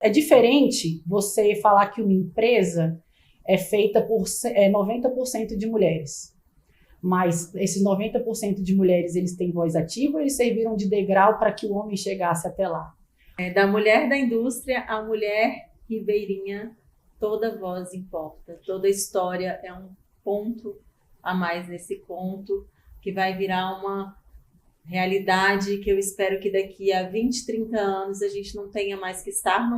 É diferente você falar que uma empresa é feita por 90% de mulheres. Mas esses 90% de mulheres, eles têm voz ativa ou eles serviram de degrau para que o homem chegasse até lá? Da mulher da indústria à mulher ribeirinha, toda voz importa, toda história é um ponto a mais nesse conto, que vai virar uma realidade que eu espero que daqui a 20, 30 anos a gente não tenha mais que estar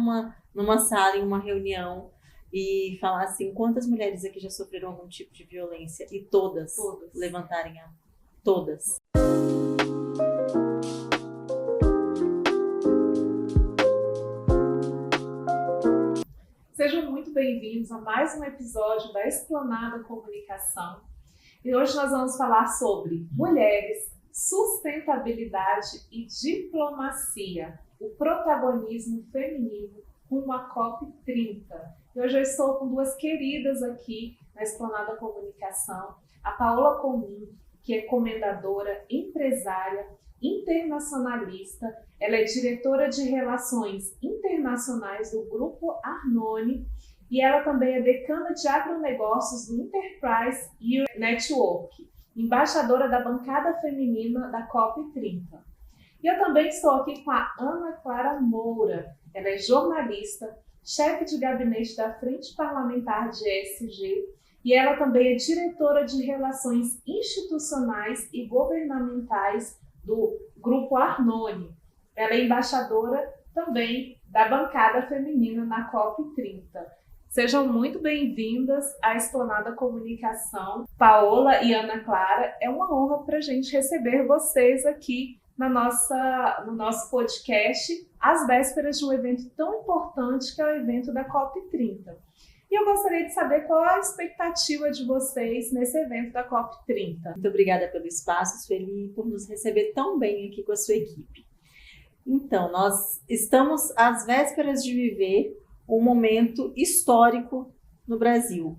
numa sala, em uma reunião, e falar assim, quantas mulheres aqui já sofreram algum tipo de violência? E todas. Levantarem a... Todas. Sejam muito bem-vindos a mais um episódio da Esplanada Comunicação. E hoje nós vamos falar sobre mulheres, sustentabilidade e diplomacia, o protagonismo feminino rumo à COP30. E hoje eu estou com duas queridas aqui na Esplanada Comunicação, a Paola Comim, que é comendadora, empresária, internacionalista, ela é diretora de Relações Internacionais do Grupo Arnone e ela também é decana de agronegócios do Enterprise Europe Network, embaixadora da bancada feminina da COP30. E eu também estou aqui com a Ana Clara Moura, ela é jornalista, chefe de gabinete da Frente Parlamentar de ESG e ela também é diretora de Relações Institucionais e Governamentais do Grupo Arnone. Ela é embaixadora também da bancada feminina na COP30. Sejam muito bem-vindas à Esplanada Comunicação. Paola e Ana Clara, é uma honra para a gente receber vocês aqui no nosso podcast, às vésperas de um evento tão importante que é o evento da COP30. E eu gostaria de saber qual é a expectativa de vocês nesse evento da COP30. Muito obrigada pelo espaço, Sueli, por nos receber tão bem aqui com a sua equipe. Então, nós estamos às vésperas de viver um momento histórico no Brasil.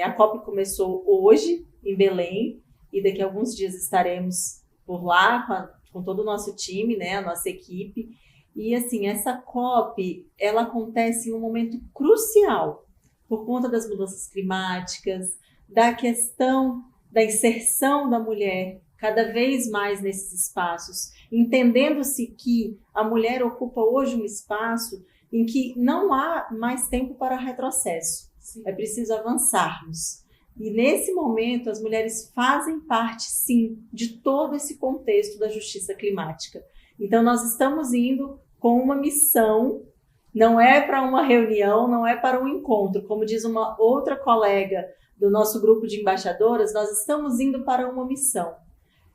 A COP começou hoje, em Belém, e daqui a alguns dias estaremos por lá com todo o nosso time, né, a nossa equipe. E, assim, essa COP, ela acontece em um momento crucial, por conta das mudanças climáticas, da questão da inserção da mulher cada vez mais nesses espaços, entendendo-se que a mulher ocupa hoje um espaço em que não há mais tempo para retrocesso. Sim. É preciso avançarmos. E nesse momento as mulheres fazem parte, sim, de todo esse contexto da justiça climática. Então nós estamos indo com uma missão. Não é para uma reunião, não é para um encontro. Como diz uma outra colega do nosso grupo de embaixadoras, nós estamos indo para uma missão.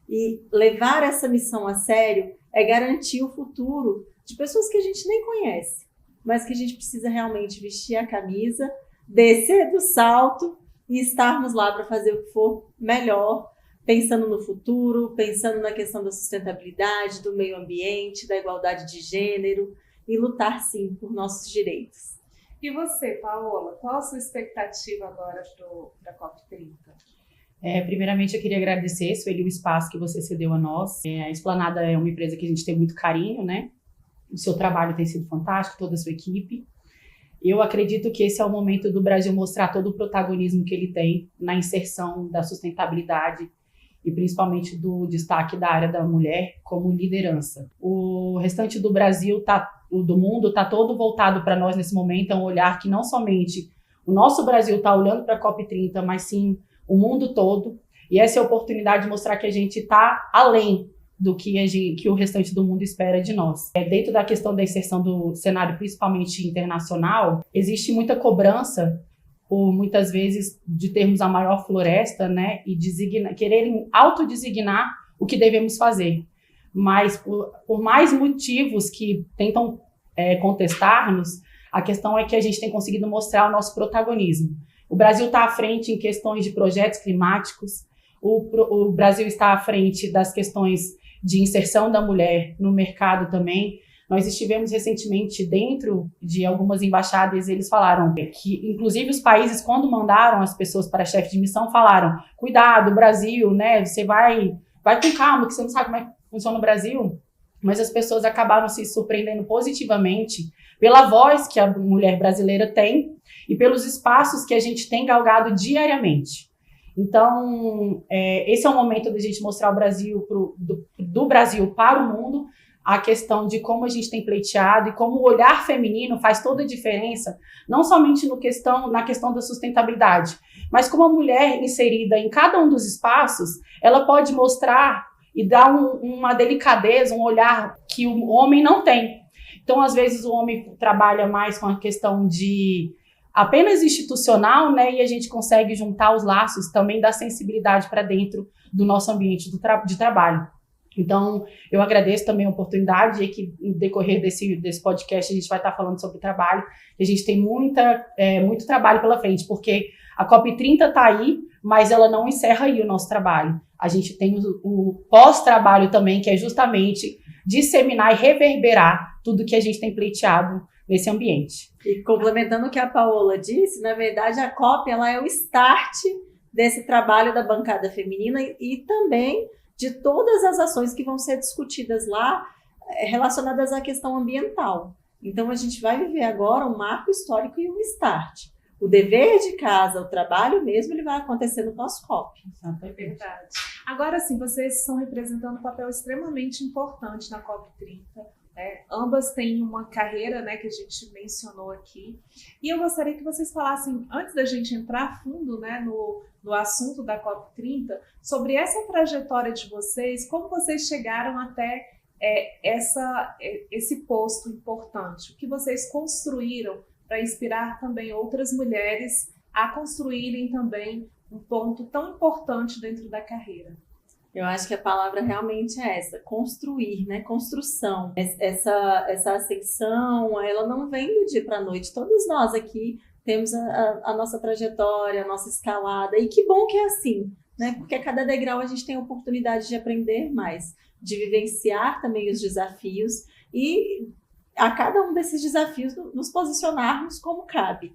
E levar essa missão a sério é garantir o futuro de pessoas que a gente nem conhece, mas que a gente precisa realmente vestir a camisa, descer do salto e estarmos lá para fazer o que for melhor, pensando no futuro, pensando na questão da sustentabilidade, do meio ambiente, da igualdade de gênero, e lutar, sim, por nossos direitos. E você, Paola, qual a sua expectativa agora para a COP30? Primeiramente, eu queria agradecer, Sueli, o espaço que você cedeu a nós. A Esplanada é uma empresa que a gente tem muito carinho, né? O seu trabalho tem sido fantástico, toda a sua equipe. Eu acredito que esse é o momento do Brasil mostrar todo o protagonismo que ele tem na inserção da sustentabilidade e principalmente do destaque da área da mulher como liderança. O restante do Brasil, do mundo, está todo voltado para nós nesse momento, é um olhar que não somente o nosso Brasil está olhando para a COP30, mas sim o mundo todo, e essa é a oportunidade de mostrar que a gente está além do que o restante do mundo espera de nós. Dentro da questão da inserção do cenário, principalmente internacional, existe muita cobrança por muitas vezes de termos a maior floresta, né, e quererem autodesignar o que devemos fazer. Mas por mais motivos que tentam contestar-nos, a questão é que a gente tem conseguido mostrar o nosso protagonismo. O Brasil está à frente em questões de projetos climáticos, o Brasil está à frente das questões de inserção da mulher no mercado também. Nós estivemos recentemente dentro de algumas embaixadas e eles falaram que, inclusive, os países, quando mandaram as pessoas para chefe de missão, falaram: cuidado, Brasil, né? Você vai com calma, que você não sabe como é que funciona o Brasil. mas as pessoas acabaram se surpreendendo positivamente pela voz que a mulher brasileira tem e pelos espaços que a gente tem galgado diariamente. Então, esse é o momento da gente mostrar o Brasil do Brasil para o mundo, a questão de como a gente tem pleiteado e como o olhar feminino faz toda a diferença, não somente na questão da sustentabilidade, mas como a mulher inserida em cada um dos espaços, ela pode mostrar e dar uma delicadeza, um olhar que o homem não tem. Então, às vezes, o homem trabalha mais com a questão de apenas institucional, né? E a gente consegue juntar os laços também da sensibilidade para dentro do nosso ambiente de trabalho. Então, eu agradeço também a oportunidade e que no decorrer desse podcast a gente vai estar falando sobre trabalho. E a gente tem muito trabalho pela frente, porque a COP30 está aí, mas ela não encerra aí o nosso trabalho. A gente tem o pós-trabalho também, que é justamente disseminar e reverberar tudo que a gente tem pleiteado nesse ambiente. E complementando o que a Paola disse, na verdade a COP ela é o start desse trabalho da bancada feminina e também de todas as ações que vão ser discutidas lá relacionadas à questão ambiental. Então a gente vai viver agora um marco histórico e um start. O dever de casa, o trabalho mesmo, ele vai acontecer no pós-COP. É verdade. Agora sim, vocês estão representando um papel extremamente importante na COP30. Ambas têm uma carreira, né, que a gente mencionou aqui. E eu gostaria que vocês falassem, antes da gente entrar a fundo, né, no assunto da COP30, sobre essa trajetória de vocês, como vocês chegaram até esse posto importante, o que vocês construíram para inspirar também outras mulheres a construírem também um ponto tão importante dentro da carreira. Eu acho que a palavra realmente é essa, construir, né? Construção. Essa ascensão, ela não vem do dia para a noite. Todos nós aqui temos a nossa trajetória, a nossa escalada. E que bom que é assim, né? Porque a cada degrau a gente tem a oportunidade de aprender mais, de vivenciar também os desafios e a cada um desses desafios nos posicionarmos como cabe.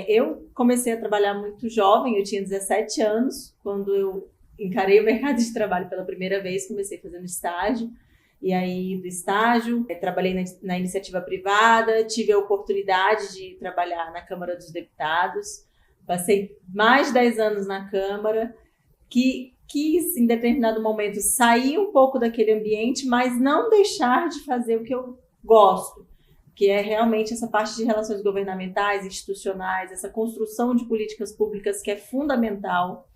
Eu comecei a trabalhar muito jovem, eu tinha 17 anos, quando eu encarei o mercado de trabalho pela primeira vez, comecei fazendo estágio, e aí do estágio trabalhei na iniciativa privada, tive a oportunidade de trabalhar na Câmara dos Deputados, passei mais de 10 anos na Câmara, que quis em determinado momento sair um pouco daquele ambiente, mas não deixar de fazer o que eu gosto, que é realmente essa parte de relações governamentais, institucionais, essa construção de políticas públicas que é fundamental.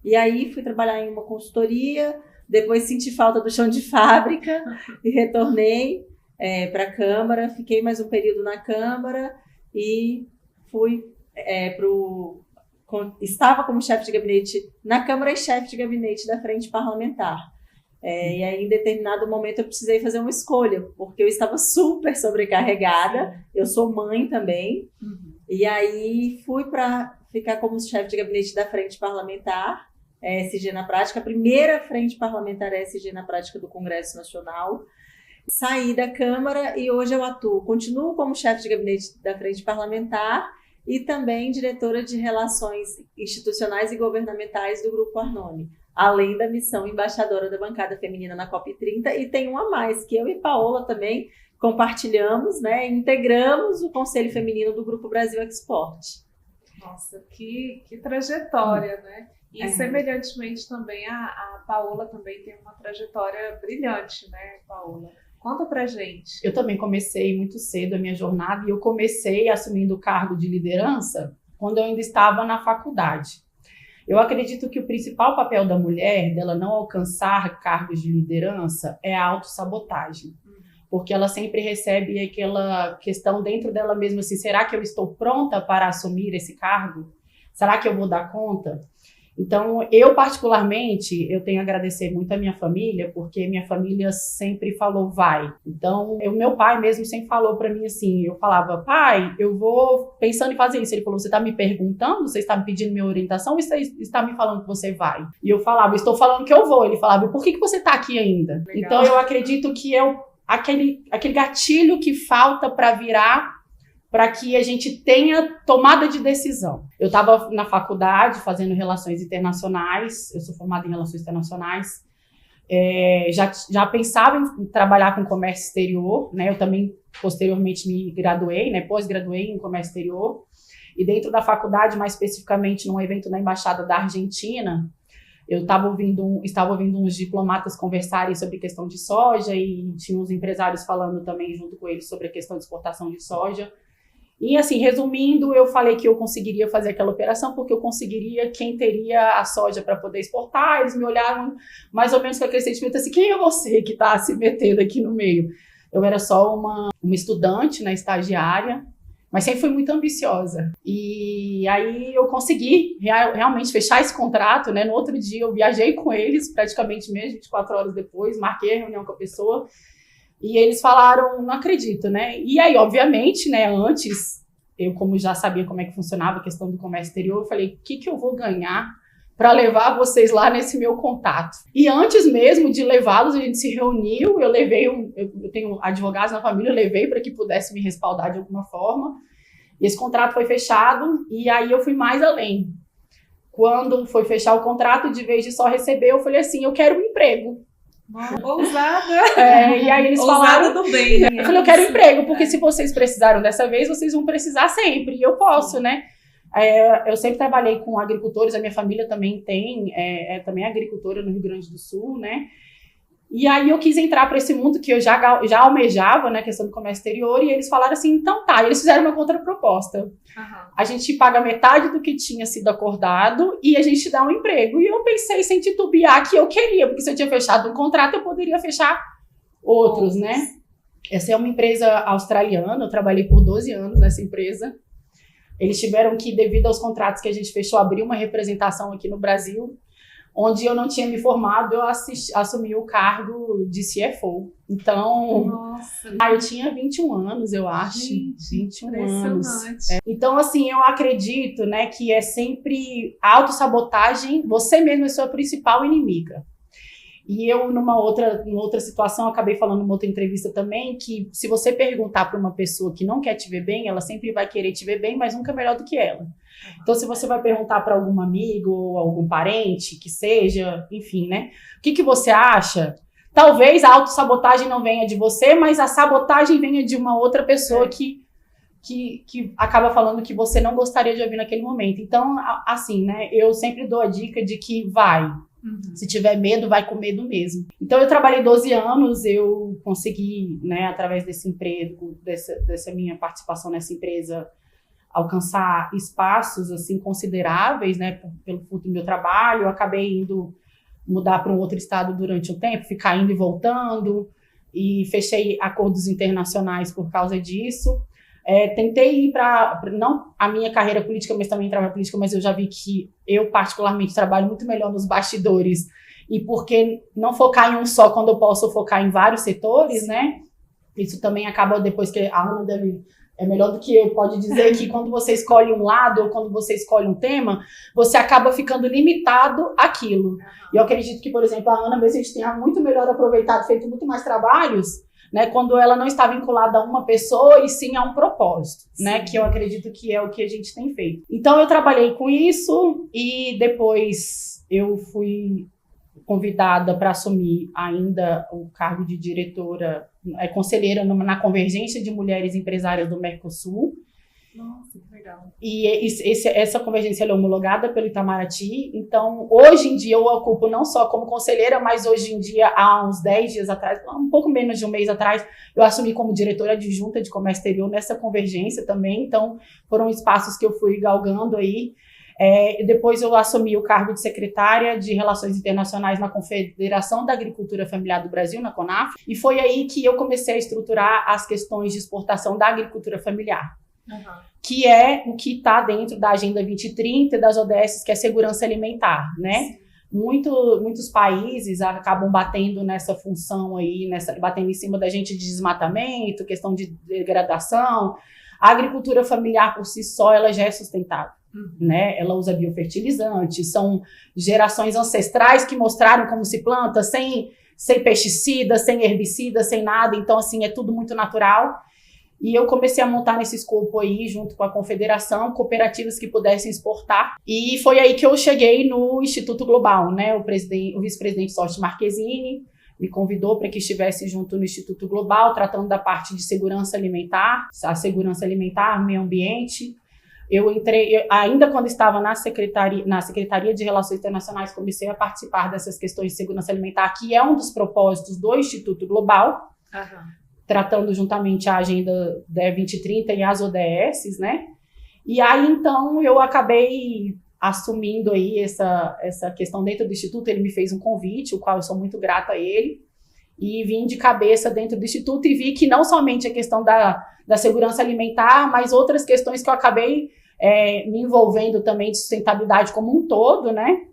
E aí fui trabalhar em uma consultoria, depois senti falta do chão de fábrica e retornei para a Câmara, fiquei mais um período na Câmara e fui estava como chefe de gabinete na Câmara e chefe de gabinete da Frente Parlamentar. E aí, em determinado momento, eu precisei fazer uma escolha, porque eu estava super sobrecarregada, eu sou mãe também, e aí fui para ficar como chefe de gabinete da Frente Parlamentar, ESG na Prática, a primeira Frente Parlamentar ESG na Prática do Congresso Nacional. Saí da Câmara e hoje eu continuo como chefe de gabinete da Frente Parlamentar e também diretora de Relações Institucionais e Governamentais do Grupo Arnone, além da missão embaixadora da bancada feminina na COP30, e tem um a mais, que eu e Paola também compartilhamos, né, integramos o Conselho Feminino do Grupo Brasil Export. Nossa, que trajetória, né? E semelhantemente também a Paola também tem uma trajetória brilhante, né, Paola? Conta pra gente. Eu também comecei muito cedo a minha jornada e eu comecei assumindo o cargo de liderança quando eu ainda estava na faculdade. Eu acredito que o principal papel da mulher, dela não alcançar cargos de liderança, é a autossabotagem. Porque ela sempre recebe aquela questão dentro dela mesma, assim, será que eu estou pronta para assumir esse cargo? Será que eu vou dar conta? Então, eu particularmente, eu tenho a agradecer muito a minha família, porque minha família sempre falou, vai. Então, meu pai mesmo sempre falou para mim assim, eu falava, pai, eu vou pensando em fazer isso. Ele falou, você está me perguntando? Você está me pedindo minha orientação? Ou você está me falando que você vai? E eu falava, estou falando que eu vou. Ele falava, por que você está aqui ainda? Legal. Então, eu acredito que é aquele gatilho que falta para virar, para que a gente tenha tomada de decisão. Eu estava na faculdade fazendo relações internacionais, eu sou formada em relações internacionais, Já pensava em trabalhar com comércio exterior, né? Eu também, posteriormente, me graduei, né? Pós-graduei em comércio exterior. E dentro da faculdade, mais especificamente num evento na Embaixada da Argentina, eu estava ouvindo uns diplomatas conversarem sobre questão de soja e tinha uns empresários falando também junto com eles sobre a questão de exportação de soja. E assim, resumindo, eu falei que eu conseguiria fazer aquela operação porque eu conseguiria quem teria a soja para poder exportar. Eles me olharam mais ou menos com aquele sentimento assim, quem é você que está se metendo aqui no meio? Eu era só uma estudante, né, estagiária, mas sempre fui muito ambiciosa. E aí eu consegui realmente fechar esse contrato, né? No outro dia eu viajei com eles, praticamente mesmo, 24 horas depois, marquei a reunião com a pessoa. E eles falaram, não acredito, né? E aí, obviamente, né, antes, eu como já sabia como é que funcionava a questão do comércio exterior, eu falei, o que eu vou ganhar para levar vocês lá nesse meu contato? E antes mesmo de levá-los, a gente se reuniu, eu tenho advogados na família, eu levei para que pudesse me respaldar de alguma forma. E esse contrato foi fechado, e aí eu fui mais além. Quando foi fechar o contrato, de vez de só receber, eu falei assim, eu quero um emprego. Ousada. E aí eles falaram do bem, né? Eu falei, eu quero emprego, porque se vocês precisaram dessa vez, vocês vão precisar sempre, e eu posso, né? Eu sempre trabalhei com agricultores, a minha família também também é agricultora no Rio Grande do Sul, né? E aí eu quis entrar para esse mundo que eu já almejava, né, questão do comércio exterior, e eles falaram assim, então tá, e eles fizeram uma contraproposta. A gente paga metade do que tinha sido acordado e a gente dá um emprego. E eu pensei sem titubear que eu queria, porque se eu tinha fechado um contrato, eu poderia fechar outros, né? Essa é uma empresa australiana, eu trabalhei por 12 anos nessa empresa. Eles tiveram que, devido aos contratos que a gente fechou, abrir uma representação aqui no Brasil, onde eu não tinha me formado, eu assumi o cargo de CFO. Então, eu tinha 21 anos, eu acho. Gente, 21 anos. impressionante. Então, assim, eu acredito, né, que é sempre autossabotagem, você mesmo é sua principal inimiga. E eu, numa outra situação, acabei falando numa outra entrevista também, que se você perguntar para uma pessoa que não quer te ver bem, ela sempre vai querer te ver bem, mas nunca é melhor do que ela. Então, se você vai perguntar para algum amigo ou algum parente, que seja, enfim, né? O que você acha? Talvez a autossabotagem não venha de você, mas a sabotagem venha de uma outra pessoa que acaba falando que você não gostaria de ouvir naquele momento. Então, assim, né? Eu sempre dou a dica de que vai. Se tiver medo, vai com medo mesmo. Então, eu trabalhei 12 anos, eu consegui, né, através desse emprego, dessa minha participação nessa empresa, alcançar espaços, assim, consideráveis, né, pelo fruto do meu trabalho. Eu acabei indo mudar para um outro estado durante um tempo, ficar indo e voltando, e fechei acordos internacionais por causa disso. Tentei ir para, não a minha carreira política, mas também trabalho política, mas eu já vi que eu particularmente trabalho muito melhor nos bastidores, e por que não focar em um só quando eu posso focar em vários setores, né? Isso também acaba, depois que a Ana é melhor do que eu, pode dizer que quando você escolhe um lado ou quando você escolhe um tema, você acaba ficando limitado àquilo. E eu acredito que, por exemplo, a Ana mesmo a gente tenha muito melhor aproveitado, feito muito mais trabalhos, né, quando ela não está vinculada a uma pessoa e sim a um propósito, né, que eu acredito que é o que a gente tem feito. Então, eu trabalhei com isso e depois eu fui convidada para assumir ainda o cargo de diretora, conselheira na Convergência de Mulheres Empresárias do Mercosul. Nossa, que legal. E essa convergência é homologada pelo Itamaraty. Então, hoje em dia, eu ocupo não só como conselheira, mas hoje em dia, há uns 10 dias atrás, um pouco menos de um mês atrás, eu assumi como diretora adjunta de comércio exterior nessa convergência também. Então, foram espaços que eu fui galgando aí. Depois eu assumi o cargo de secretária de Relações Internacionais na Confederação da Agricultura Familiar do Brasil, na CONAF, e foi aí que eu comecei a estruturar as questões de exportação da agricultura familiar. Que é o que está dentro da Agenda 2030 e das ODS, que é segurança alimentar, né? Muitos países acabam batendo nessa função aí, batendo em cima da gente de desmatamento, questão de degradação. A agricultura familiar por si só, ela já é sustentável, né? Ela usa biofertilizantes, são gerações ancestrais que mostraram como se planta sem pesticida, sem herbicida, sem nada. Então, assim, é tudo muito natural. E eu comecei a montar nesse escopo aí, junto com a confederação, cooperativas que pudessem exportar. E foi aí que eu cheguei no Instituto Global, né? O vice-presidente Sorte Marquezine me convidou para que estivesse junto no Instituto Global, tratando da parte de segurança alimentar, meio ambiente. Eu entrei, ainda quando estava na Secretaria de Relações Internacionais, comecei a participar dessas questões de segurança alimentar, que é um dos propósitos do Instituto Global, tratando juntamente a Agenda 2030 e as ODS, né? E aí, então, eu acabei assumindo aí essa questão dentro do Instituto. Ele me fez um convite, o qual eu sou muito grata a ele, e vim de cabeça dentro do Instituto e vi que não somente a questão da segurança alimentar, mas outras questões que eu acabei me envolvendo também de sustentabilidade como um todo, né?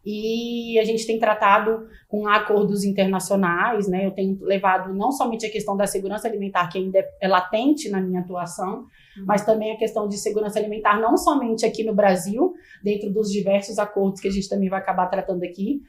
E a gente tem tratado com acordos internacionais, né? Eu tenho levado não somente a questão da segurança alimentar, que ainda é latente na minha atuação, mas também a questão de segurança alimentar, não somente aqui no Brasil, dentro dos diversos acordos que a gente também vai acabar tratando aqui,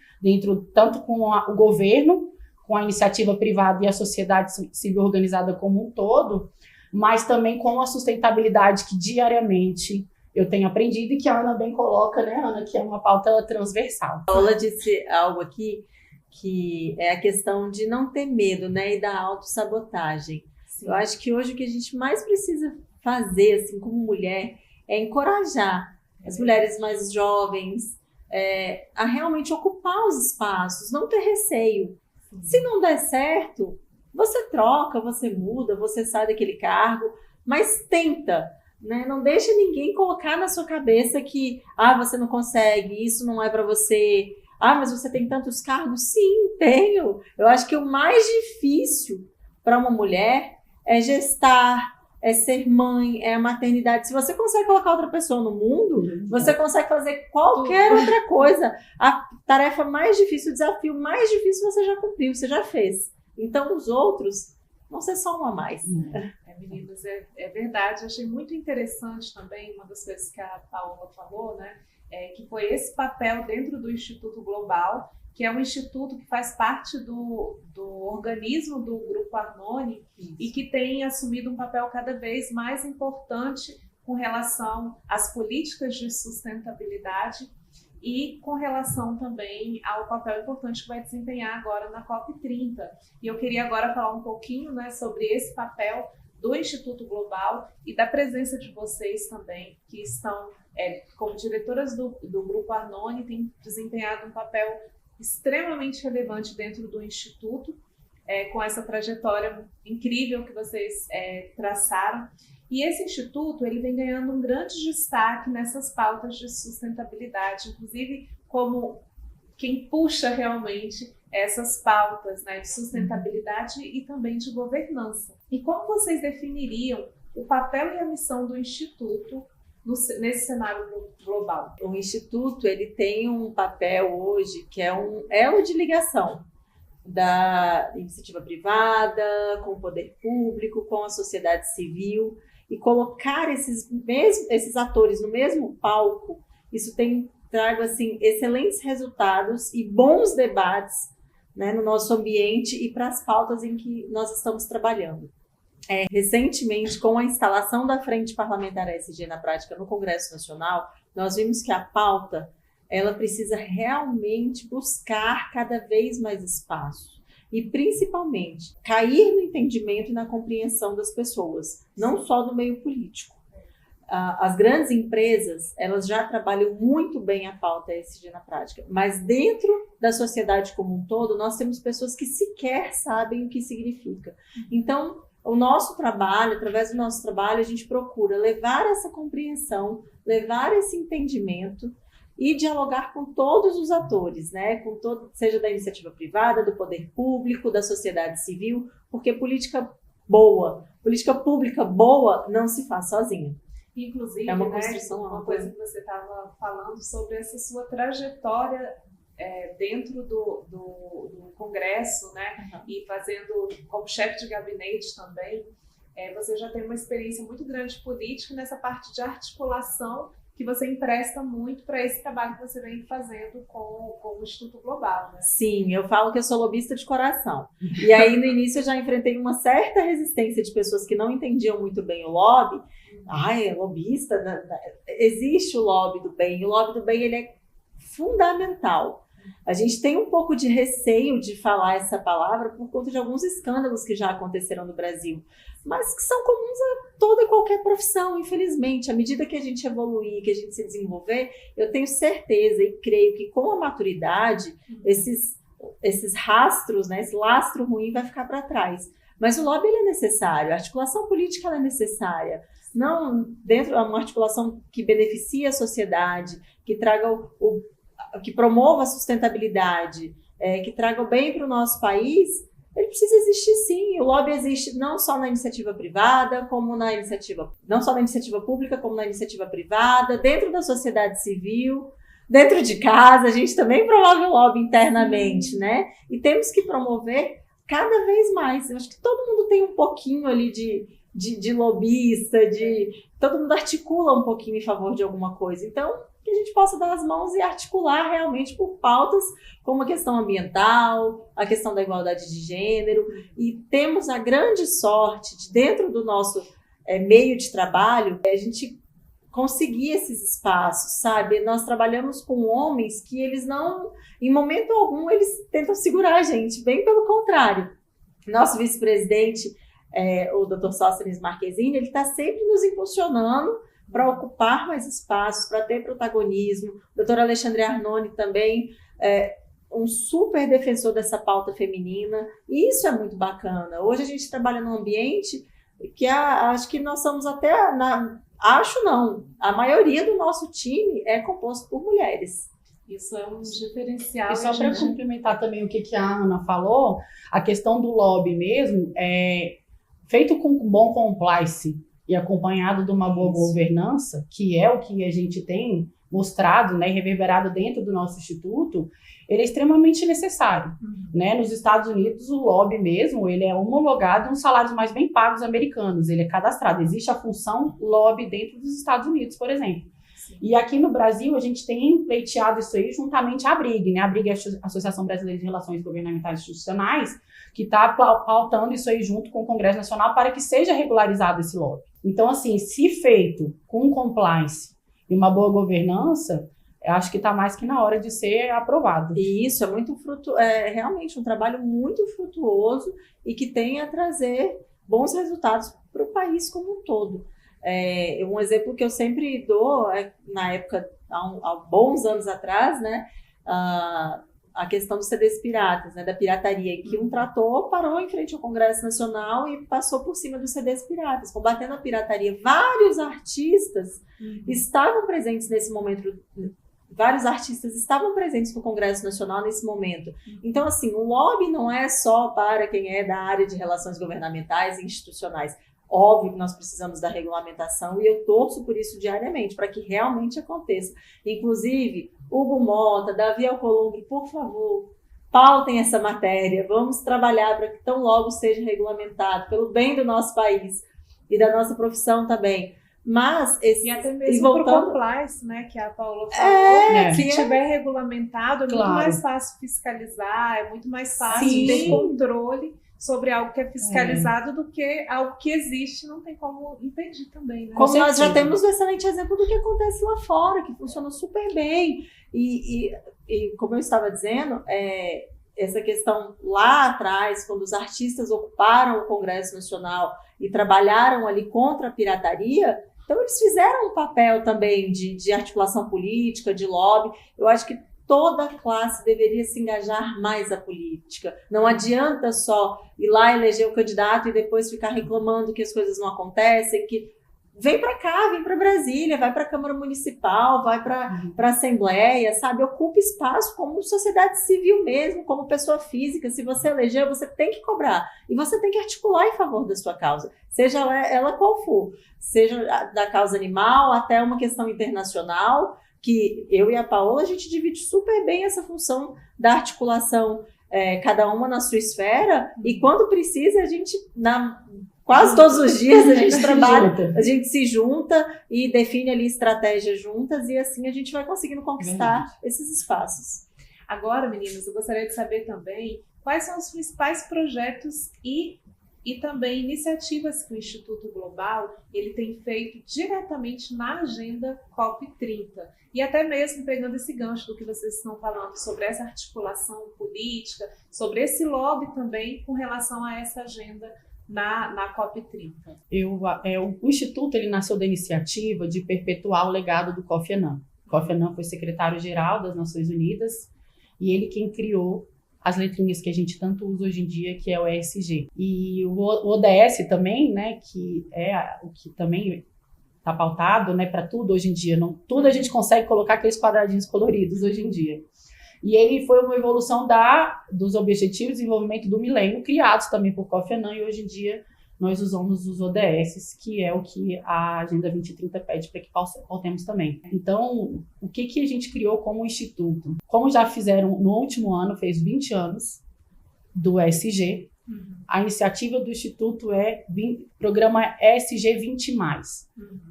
tanto com o governo, com a iniciativa privada e a sociedade civil organizada como um todo, mas também com a sustentabilidade que diariamente eu tenho aprendido e que a Ana bem coloca, né, Ana, que é uma pauta transversal. A Paula disse algo aqui que é a questão de não ter medo, né, e da autossabotagem. Sim. Eu acho que hoje o que a gente mais precisa fazer, assim, como mulher, é encorajar as mulheres mais jovens a realmente ocupar os espaços, não ter receio. Se não der certo, você troca, você muda, você sai daquele cargo, mas tenta. Né? Não deixa ninguém colocar na sua cabeça que você não consegue, isso não é para você. Mas você tem tantos cargos? Sim, tenho. Eu acho que o mais difícil para uma mulher é gestar, é ser mãe, é a maternidade. Se você consegue colocar outra pessoa no mundo, você consegue fazer qualquer outra coisa. A tarefa mais difícil, o desafio mais difícil você já cumpriu, você já fez. Então os outros vão ser só uma a mais. Meninas, é verdade. Eu achei muito interessante também uma das coisas que a Paola falou, né? Que foi esse papel dentro do Instituto Global, que é um instituto que faz parte do organismo do Grupo Arnone. Isso. E que tem assumido um papel cada vez mais importante com relação às políticas de sustentabilidade e com relação também ao papel importante que vai desempenhar agora na COP30. E eu queria agora falar um pouquinho, né, sobre esse papel do Instituto Global e da presença de vocês também, que estão como diretoras do Grupo Arnone, têm desempenhado um papel extremamente relevante dentro do Instituto, com essa trajetória incrível que vocês traçaram. E esse Instituto ele vem ganhando um grande destaque nessas pautas de sustentabilidade, inclusive como quem puxa realmente essas pautas, né, de sustentabilidade e também de governança. E como vocês definiriam o papel e a missão do Instituto nesse cenário global? O Instituto ele tem um papel hoje que é um elo de ligação da iniciativa privada, com o poder público, com a sociedade civil, e colocar esses atores no mesmo palco, isso tem trago assim, excelentes resultados e bons debates, né, no nosso ambiente e para as pautas em que nós estamos trabalhando. Recentemente, com a instalação da Frente Parlamentar ESG na prática no Congresso Nacional, nós vimos que a pauta ela precisa realmente buscar cada vez mais espaço e, principalmente, cair no entendimento e na compreensão das pessoas, não só do meio político. As grandes empresas, elas já trabalham muito bem a pauta ESG na prática, mas dentro da sociedade como um todo, nós temos pessoas que sequer sabem o que significa. Então, o nosso trabalho, através do nosso trabalho, a gente procura levar essa compreensão, levar esse entendimento e dialogar com todos os atores, né? Seja da iniciativa privada, do poder público, da sociedade civil, porque política pública boa não se faz sozinha. Inclusive, é uma construção uma coisa que você estava falando sobre essa sua trajetória dentro do Congresso, né? Uhum. E fazendo como chefe de gabinete também, você já tem uma experiência muito grande política nessa parte de articulação que você empresta muito para esse trabalho que você vem fazendo com o Instituto Global, né? Sim, eu falo que eu sou lobista de coração. E aí, no início, eu já enfrentei uma certa resistência de pessoas que não entendiam muito bem o lobby. É lobista? Existe o lobby do bem. E o lobby do bem, ele é fundamental. A gente tem um pouco de receio de falar essa palavra por conta de alguns escândalos que já aconteceram no Brasil, mas que são comuns a toda e qualquer profissão, infelizmente. À medida que a gente evoluir, que a gente se desenvolver, eu tenho certeza e creio que com a maturidade, esses rastros, né, esse lastro ruim vai ficar para trás. Mas o lobby ele é necessário, a articulação política ela é necessária. Não dentro de uma articulação que beneficie a sociedade, que traga que promova a sustentabilidade, que traga o bem para o nosso país, ele precisa existir sim. O lobby existe não só na iniciativa privada, como não só na iniciativa pública, como na iniciativa privada, dentro da sociedade civil, dentro de casa, a gente também promove o lobby internamente, né? E temos que promover cada vez mais. Eu acho que todo mundo tem um pouquinho ali de lobista, todo mundo articula um pouquinho em favor de alguma coisa. Então, que a gente possa dar as mãos e articular realmente por pautas como a questão ambiental, a questão da igualdade de gênero, e temos a grande sorte de, dentro do nosso meio de trabalho, a gente conseguir esses espaços, sabe? Nós trabalhamos com homens que eles não, em momento algum, eles tentam segurar a gente, bem pelo contrário. Nosso vice-presidente, o Dr. Sóstenes Marquezine, ele está sempre nos impulsionando para ocupar mais espaços, para ter protagonismo. O doutor Alexandre Arnone também um super defensor dessa pauta feminina, e isso é muito bacana. Hoje a gente trabalha num ambiente que acho que nós somos até, a maioria do nosso time é composto por mulheres. Isso é um diferencial. E só para complementar também o que a Ana falou, a questão do lobby mesmo, feito com bom compliance e acompanhado de uma boa governança, que é o que a gente tem mostrado, né, e reverberado dentro do nosso instituto, ele é extremamente necessário. Né? Nos Estados Unidos, o lobby mesmo, ele é homologado nos salários mais bem pagos americanos, ele é cadastrado. Existe a função lobby dentro dos Estados Unidos, por exemplo. Sim. E aqui no Brasil, a gente tem pleiteado isso aí juntamente à ABRIG, né? A ABRIG é a Associação Brasileira de Relações Governamentais e Institucionais, que está pautando isso aí junto com o Congresso Nacional para que seja regularizado esse lobby. Então, assim, se feito com compliance e uma boa governança, eu acho que está mais que na hora de ser aprovado. E isso é realmente um trabalho muito frutuoso e que tem a trazer bons resultados para o país como um todo. Um exemplo que eu sempre dou, na época, há bons anos atrás, né, a questão dos CDs piratas, né, da pirataria, em que um trator parou em frente ao Congresso Nacional e passou por cima dos CDs piratas, combatendo a pirataria. Vários artistas estavam presentes nesse momento, vários artistas estavam presentes no Congresso Nacional nesse momento. Então, assim, o lobby não é só para quem é da área de relações governamentais e institucionais. Óbvio que nós precisamos da regulamentação e eu torço por isso diariamente, para que realmente aconteça. Inclusive, Hugo Mota, Davi Alcolumbre, por favor, pautem essa matéria. Vamos trabalhar para que tão logo seja regulamentado, pelo bem do nosso país e da nossa profissão também. Mas e até mesmo para o compliance, né, que a Paula falou, se tiver regulamentado, é muito mais fácil fiscalizar, é muito mais fácil ter controle sobre algo que é fiscalizado do que algo que existe, não tem como impedir também. Né? Como nós já temos um excelente exemplo do que acontece lá fora, que funciona super bem. E como eu estava dizendo, essa questão lá atrás, quando os artistas ocuparam o Congresso Nacional e trabalharam ali contra a pirataria, então eles fizeram um papel também de articulação política, de lobby. Eu acho que toda classe deveria se engajar mais à política. Não adianta só ir lá eleger o candidato e depois ficar reclamando que as coisas não acontecem, que vem para cá, vem para Brasília, vai para a Câmara Municipal, vai para a Assembleia, sabe? Ocupa espaço como sociedade civil mesmo, como pessoa física. Se você eleger, você tem que cobrar. E você tem que articular em favor da sua causa, seja ela qual for. Seja da causa animal até uma questão internacional, que eu e a Paola, a gente divide super bem essa função da articulação, cada uma na sua esfera, e quando precisa, a gente, quase todos os dias a gente trabalha, a gente se junta e define ali estratégias juntas e assim a gente vai conseguindo conquistar esses espaços. Agora, meninas, eu gostaria de saber também quais são os principais projetos e também iniciativas que o Instituto Global ele tem feito diretamente na agenda COP30. E até mesmo pegando esse gancho do que vocês estão falando sobre essa articulação política, sobre esse lobby também com relação a essa agenda na COP30. O Instituto ele nasceu da iniciativa de perpetuar o legado do Kofi Annan. Kofi Annan foi secretário-geral das Nações Unidas e ele quem criou as letrinhas que a gente tanto usa hoje em dia, que é o ESG. E o ODS também, né, que é o que também está pautado, né, para tudo hoje em dia. Não, tudo a gente consegue colocar aqueles quadradinhos coloridos hoje em dia. E ele foi uma evolução dos Objetivos de Desenvolvimento do Milênio, criados também por Kofi Annan, e hoje em dia nós usamos os ODS, que é o que a Agenda 2030 pede para que pautemos também. Então, o que a gente criou como instituto? Como já fizeram no último ano, fez 20 anos do ESG, a iniciativa do Instituto é programa ESG 20+,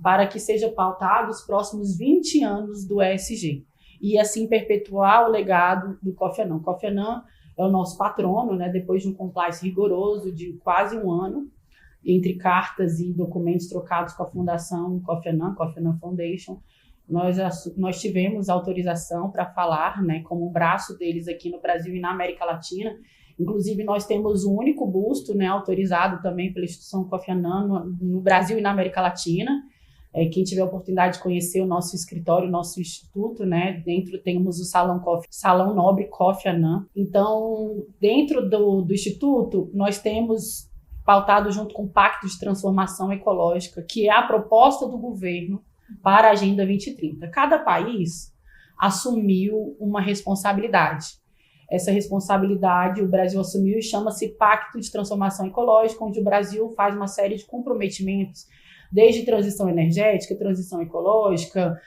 para que seja pautado os próximos 20 anos do ESG. E assim perpetuar o legado do Kofi Annan. Kofi Annan é o nosso patrono, né, depois de um compliance rigoroso de quase um ano, entre cartas e documentos trocados com a Fundação Kofi Annan Foundation, nós tivemos autorização para falar, né, como um braço deles aqui no Brasil e na América Latina. Inclusive, nós temos o único busto, né, autorizado também pela instituição Kofi Annan no Brasil e na América Latina. Quem tiver a oportunidade de conhecer o nosso escritório, o nosso instituto, né, dentro temos o Salão Nobre Kofi Annan. Então, dentro do instituto, nós temos pautado junto com o Pacto de Transformação Ecológica, que é a proposta do governo para a Agenda 2030. Cada país assumiu uma responsabilidade. Essa responsabilidade o Brasil assumiu e chama-se Pacto de Transformação Ecológica, onde o Brasil faz uma série de comprometimentos, desde transição energética, transição ecológica,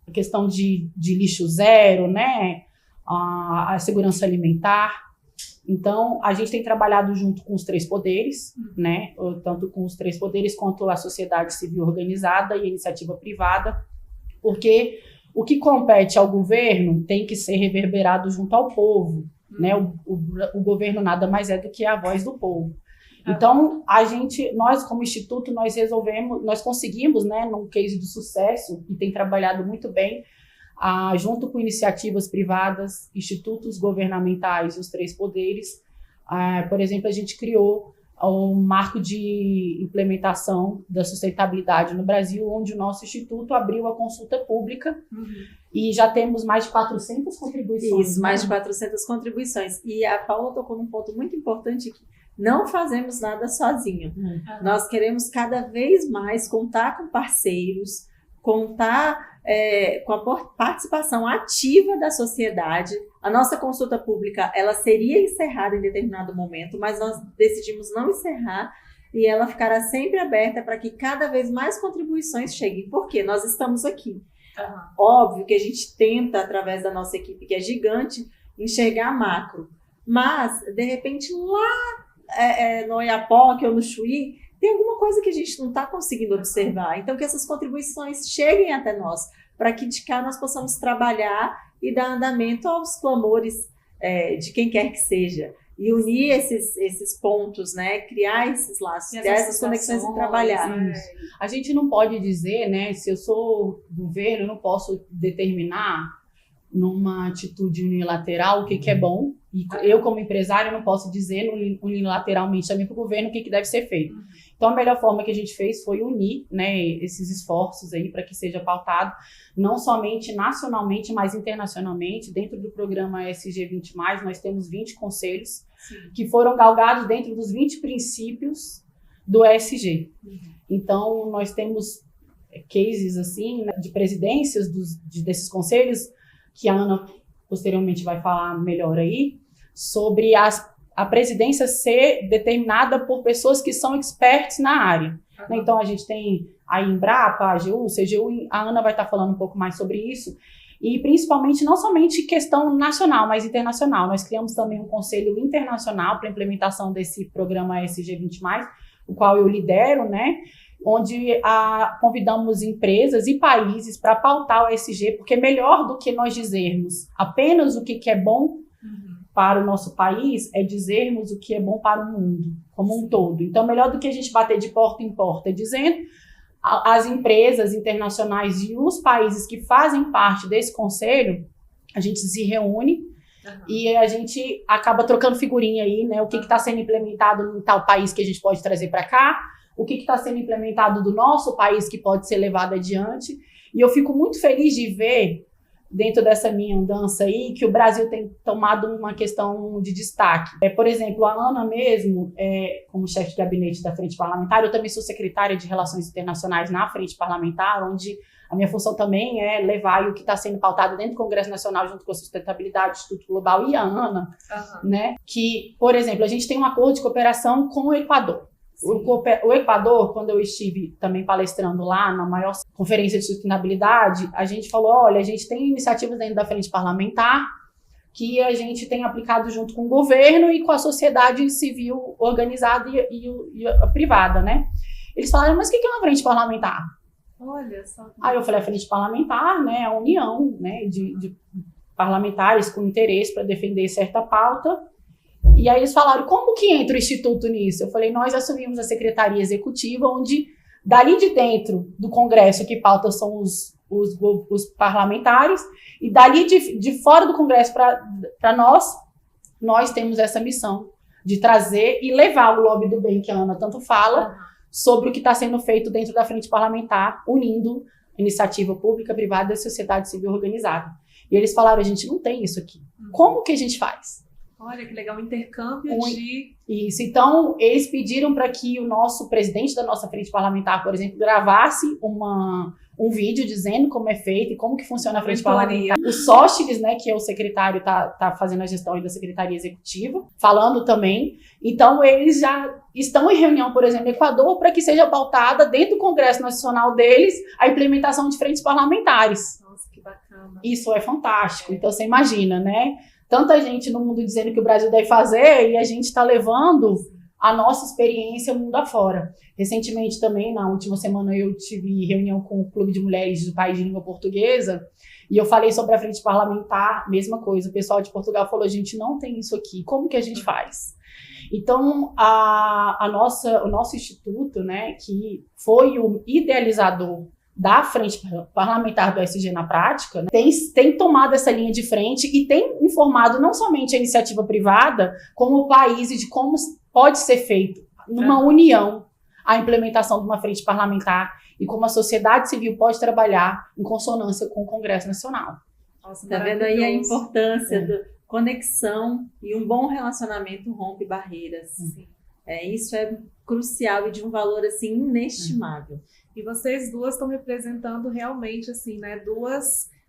a questão de lixo zero, né, a segurança alimentar. Então, a gente tem trabalhado junto com os três poderes, né, tanto com os três poderes quanto a sociedade civil organizada e a iniciativa privada, porque o que compete ao governo tem que ser reverberado junto ao povo, né? O governo nada mais é do que a voz do povo. Então, nós como instituto, nós conseguimos, né, num case de sucesso, e tem trabalhado muito bem, junto com iniciativas privadas, institutos governamentais e os três poderes. Por exemplo, a gente criou um marco de implementação da sustentabilidade no Brasil, onde o nosso instituto abriu a consulta pública e já temos mais de 400 contribuições. Isso, mais de 400 contribuições. E a Paula tocou num ponto muito importante que não fazemos nada sozinho. Nós queremos cada vez mais contar com parceiros, contar com a participação ativa da sociedade. A nossa consulta pública, ela seria encerrada em determinado momento, mas nós decidimos não encerrar e ela ficará sempre aberta para que cada vez mais contribuições cheguem. Por quê? Nós estamos aqui. Óbvio que a gente tenta, através da nossa equipe, que é gigante, enxergar macro. Mas, de repente, lá no Oiapoque ou no Chuí, tem alguma coisa que a gente não está conseguindo observar. Então, que essas contribuições cheguem até nós, para que de cá nós possamos trabalhar e dar andamento aos clamores de quem quer que seja. E unir esses pontos, né? Criar esses laços, criar essas conexões e trabalhar. A gente não pode dizer, né? Se eu sou governo, eu não posso determinar numa atitude unilateral o que é bom. E eu, como empresário, não posso dizer unilateralmente também para o governo o que deve ser feito. Então, a melhor forma que a gente fez foi unir, né, esses esforços aí para que seja pautado, não somente nacionalmente, mas internacionalmente. Dentro do programa ESG 20+, nós temos 20 conselhos que foram galgados dentro dos 20 princípios do ESG. Então, nós temos cases assim, né, de presidências desses conselhos, que a Ana posteriormente vai falar melhor aí, sobre a presidência ser determinada por pessoas que são experts na área. Então, a gente tem a Embrapa, a AGU, CGU, a Ana vai estar falando um pouco mais sobre isso, e principalmente, não somente questão nacional, mas internacional. Nós criamos também um conselho internacional para a implementação desse programa ESG 20+. O o qual eu lidero, né? Onde convidamos empresas e países para pautar o ESG, porque melhor do que nós dizermos apenas o que é bom para o nosso país, é dizermos o que é bom para o mundo, como um todo. Então, melhor do que a gente bater de porta em porta dizendo, as empresas internacionais e os países que fazem parte desse conselho, a gente se reúne e a gente acaba trocando figurinha aí, né? O que está sendo implementado em tal país que a gente pode trazer para cá, o que está sendo implementado do nosso país que pode ser levado adiante. E eu fico muito feliz de ver, dentro dessa minha andança aí, que o Brasil tem tomado uma questão de destaque. Por exemplo, a Ana mesmo, como chefe de gabinete da Frente Parlamentar, eu também sou secretária de Relações Internacionais na Frente Parlamentar, onde a minha função também é levar o que está sendo pautado dentro do Congresso Nacional, junto com a Sustentabilidade, Instituto Global e a Ana, né? Que, por exemplo, a gente tem um acordo de cooperação com o Equador. O Equador, quando eu estive também palestrando lá na maior conferência de sustentabilidade, a gente falou, olha, a gente tem iniciativas dentro da frente parlamentar que a gente tem aplicado junto com o governo e com a sociedade civil organizada e a privada, né? Eles falaram, mas o que é uma frente parlamentar? Olha só. Aí eu falei, a frente parlamentar, né, a união, né, de parlamentares com interesse para defender certa pauta. E aí eles falaram, como que entra o Instituto nisso? Eu falei, nós assumimos a Secretaria Executiva, onde dali de dentro do Congresso que pauta são os parlamentares, e dali de fora do Congresso para nós temos essa missão de trazer e levar o lobby do bem que a Ana tanto fala, sobre o que está sendo feito dentro da frente parlamentar, unindo iniciativa pública, privada e sociedade civil organizada. E eles falaram, a gente não tem isso aqui. Como que a gente faz? Olha, que legal, um intercâmbio de... Isso, então eles pediram para que o nosso presidente da nossa frente parlamentar, por exemplo, gravasse um vídeo dizendo como é feito e como que funciona a frente parlamentar. O Sóstenes, né, que é o secretário, tá fazendo a gestão aí da Secretaria Executiva, falando também. Então eles já estão em reunião, por exemplo, no Equador, para que seja pautada dentro do Congresso Nacional deles a implementação de frentes parlamentares. Nossa, que bacana. Isso é fantástico. Então você imagina, né? Tanta gente no mundo dizendo que o Brasil deve fazer e a gente está levando a nossa experiência mundo afora. Recentemente também, na última semana, eu tive reunião com o Clube de Mulheres do País de Língua Portuguesa e eu falei sobre a frente parlamentar, mesma coisa. O pessoal de Portugal falou, a gente não tem isso aqui, como que a gente faz? Então, o nosso instituto, né, que foi o idealizador da frente parlamentar do ESG na prática, né, tem tomado essa linha de frente e tem informado não somente a iniciativa privada, como o país e de como pode ser feito numa união a implementação de uma frente parlamentar e como a sociedade civil pode trabalhar em consonância com o Congresso Nacional. Nossa, tá vendo aí a importância da conexão e um bom relacionamento rompe barreiras. Isso é crucial e de um valor assim inestimável. E vocês duas estão representando realmente assim, né,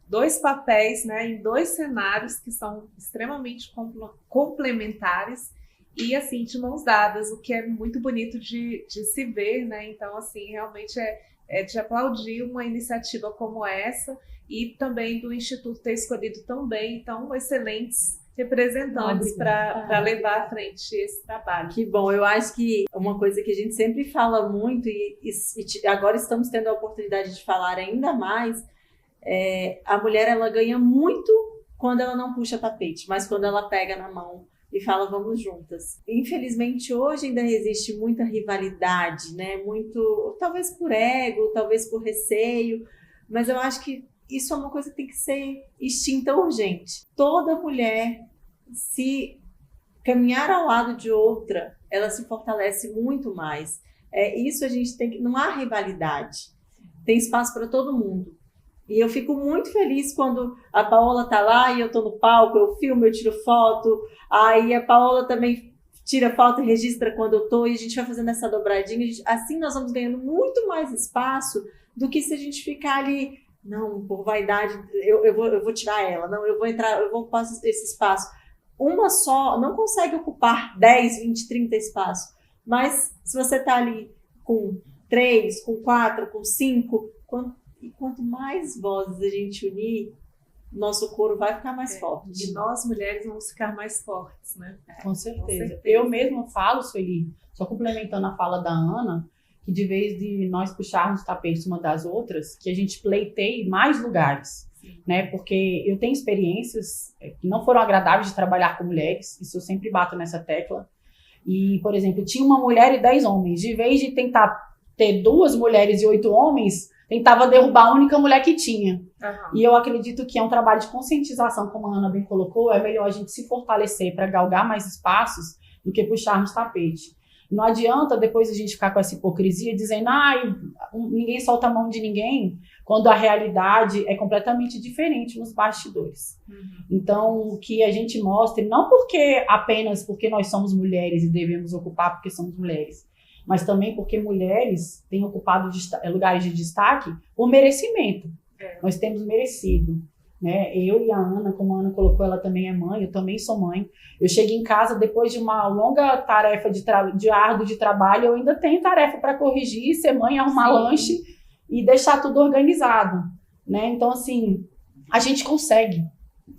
dois papéis, né, em dois cenários que são extremamente complementares e assim de mãos dadas, o que é muito bonito de se ver, né? Então assim realmente é de aplaudir uma iniciativa como essa e também do Instituto ter escolhido tão bem, tão excelentes representantes para levar à frente esse trabalho. Que bom, eu acho que uma coisa que a gente sempre fala muito e agora estamos tendo a oportunidade de falar ainda mais, a mulher ela ganha muito quando ela não puxa tapete, mas quando ela pega na mão e fala vamos juntas. Infelizmente hoje ainda existe muita rivalidade, né? Muito, talvez por ego, talvez por receio, mas eu acho que isso é uma coisa que tem que ser extinta urgente. Toda mulher, se caminhar ao lado de outra, ela se fortalece muito mais. Isso a gente tem que... Não há rivalidade. Tem espaço para todo mundo. E eu fico muito feliz quando a Paola está lá e eu estou no palco, eu filmo, eu tiro foto. Aí a Paola também tira foto e registra quando eu estou. E a gente vai fazendo essa dobradinha. Assim nós vamos ganhando muito mais espaço do que se a gente ficar ali... Não, por vaidade, eu vou tirar ela. Não, eu vou entrar, eu vou ocupar esse espaço. Uma só não consegue ocupar 10, 20, 30 espaços. Mas se você está ali com 3, com 4, com 5, quanto mais vozes a gente unir, nosso couro vai ficar mais forte. E nós, mulheres, vamos ficar mais fortes, né? Com certeza. Eu mesma falo, Sueli, só complementando a fala da Ana, que de vez de nós puxarmos tapetes uma das outras, que a gente pleiteie mais lugares, né? Porque eu tenho experiências que não foram agradáveis de trabalhar com mulheres, isso eu sempre bato nessa tecla. E, por exemplo, tinha uma mulher e 10 homens. De vez de tentar ter 2 mulheres e 8 homens, tentava derrubar a única mulher que tinha. Uhum. E eu acredito que é um trabalho de conscientização, como a Ana bem colocou, é melhor a gente se fortalecer para galgar mais espaços do que puxarmos tapete. Não adianta depois a gente ficar com essa hipocrisia dizendo ninguém solta a mão de ninguém, quando a realidade é completamente diferente nos bastidores. Então, que a gente mostre, não apenas porque nós somos mulheres e devemos ocupar porque somos mulheres, mas também porque mulheres têm ocupado lugares de destaque por merecimento. Nós temos merecido. Né? Eu e a Ana, como a Ana colocou, ela também é mãe, eu também sou mãe. Eu cheguei em casa depois de uma longa tarefa de árduo de trabalho, eu ainda tenho tarefa para corrigir, ser mãe, arrumar lanche e deixar tudo organizado. Né? Então, assim, a gente consegue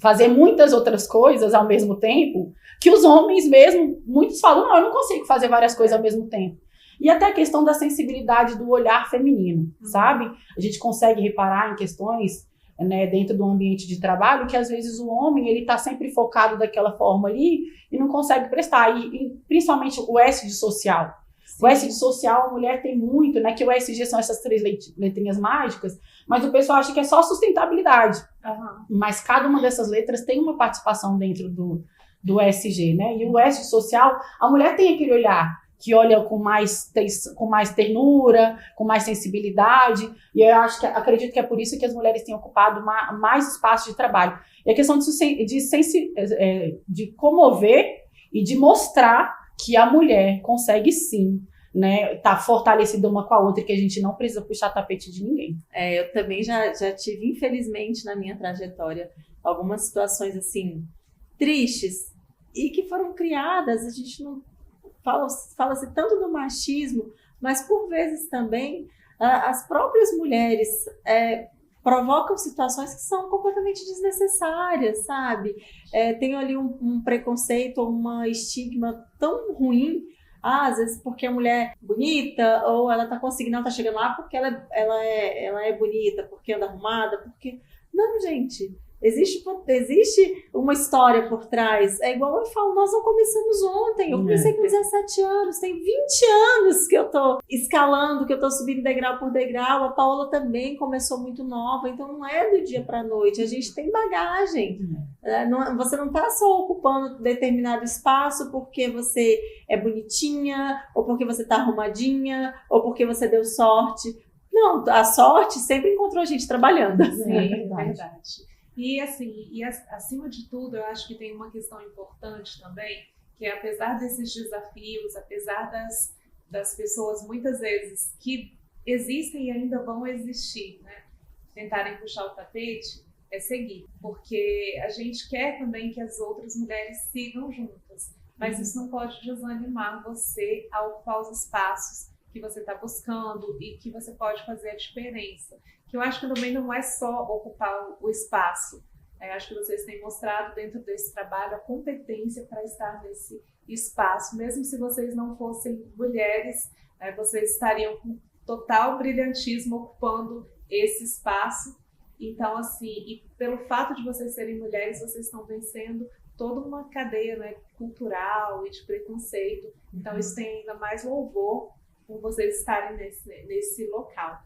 fazer muitas outras coisas ao mesmo tempo que os homens mesmo, muitos falam, não, eu não consigo fazer várias coisas ao mesmo tempo. E até a questão da sensibilidade do olhar feminino, sabe? A gente consegue reparar em questões, né, dentro do ambiente de trabalho, que às vezes o homem ele está sempre focado daquela forma ali e não consegue prestar, e principalmente o S de social. Sim. O S de social, a mulher tem muito, né, que o SG são essas 3 letrinhas mágicas, mas o pessoal acha que é só sustentabilidade. Mas cada uma dessas letras tem uma participação dentro do SG, né, e o S de social, a mulher tem aquele olhar que olha com mais ternura, com mais sensibilidade, e eu acredito que é por isso que as mulheres têm ocupado mais espaço de trabalho. E a questão de comover e de mostrar que a mulher consegue sim, né, tá fortalecida uma com a outra e que a gente não precisa puxar tapete de ninguém. Eu também já tive, infelizmente, na minha trajetória, algumas situações assim, tristes, e que foram criadas, a gente não fala-se tanto do machismo, mas por vezes também as próprias mulheres provocam situações que são completamente desnecessárias, sabe? Tem ali um preconceito ou uma estigma tão ruim, às vezes porque a mulher é bonita, ou ela tá conseguindo, ela tá chegando lá porque ela é bonita, porque anda arrumada, porque... Não, gente... Existe uma história por trás. É igual eu falo, nós não começamos ontem. Eu comecei com 17 anos, tem 20 anos que eu tô escalando, que eu tô subindo degrau por degrau. A Paola também começou muito nova, então não é do dia para a noite. A gente tem bagagem. Você não tá só ocupando determinado espaço porque você é bonitinha, ou porque você tá arrumadinha, ou porque você deu sorte. Não, a sorte sempre encontrou a gente trabalhando. Sim, é verdade. E assim, acima de tudo, eu acho que tem uma questão importante também, que apesar desses desafios, apesar das pessoas muitas vezes que existem e ainda vão existir, né, tentarem puxar o tapete, é seguir. Porque a gente quer também que as outras mulheres sigam juntas, mas isso não pode desanimar você a ocupar os espaços que você está buscando e que você pode fazer a diferença. Que eu acho que também não é só ocupar o espaço. Acho que vocês têm mostrado dentro desse trabalho a competência para estar nesse espaço. Mesmo se vocês não fossem mulheres, vocês estariam com total brilhantismo ocupando esse espaço. Então, assim, e pelo fato de vocês serem mulheres, vocês estão vencendo toda uma cadeia, né, cultural e de preconceito. Então, isso tem ainda mais louvor por vocês estarem nesse local.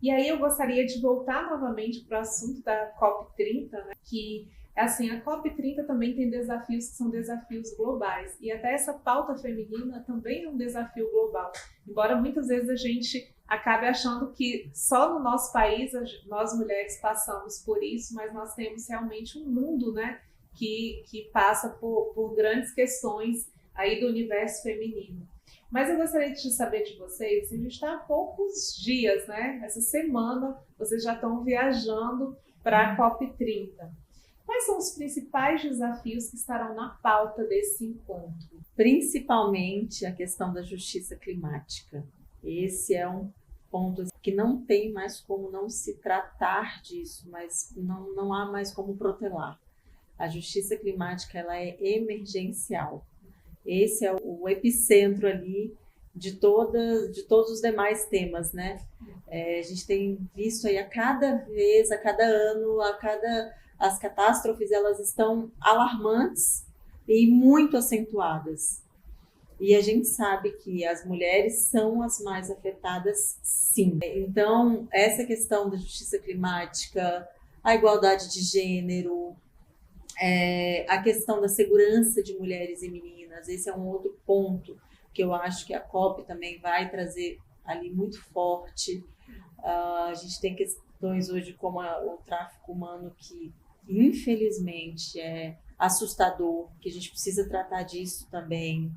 E aí eu gostaria de voltar novamente para o assunto da COP30, né? Que, assim, a COP30 também tem desafios que são desafios globais. E até essa pauta feminina também é um desafio global. Embora muitas vezes a gente acabe achando que só no nosso país nós mulheres passamos por isso, mas nós temos realmente um mundo, né, que passa por grandes questões aí do universo feminino. Mas eu gostaria de saber de vocês, a gente está há poucos dias, né? Essa semana vocês já estão viajando para a COP30. Quais são os principais desafios que estarão na pauta desse encontro? Principalmente a questão da justiça climática. Esse é um ponto que não tem mais como não se tratar disso, mas não há mais como protelar. A justiça climática ela é emergencial. Esse é o epicentro ali de todos os demais temas, né? A gente tem visto aí a cada ano, as catástrofes elas estão alarmantes e muito acentuadas. E a gente sabe que as mulheres são as mais afetadas, sim. Então, essa questão da justiça climática, a igualdade de gênero, a questão da segurança de mulheres e meninas, esse é um outro ponto que eu acho que a COP também vai trazer ali muito forte. A gente tem questões hoje como o tráfico humano que, infelizmente, é assustador, que a gente precisa tratar disso também.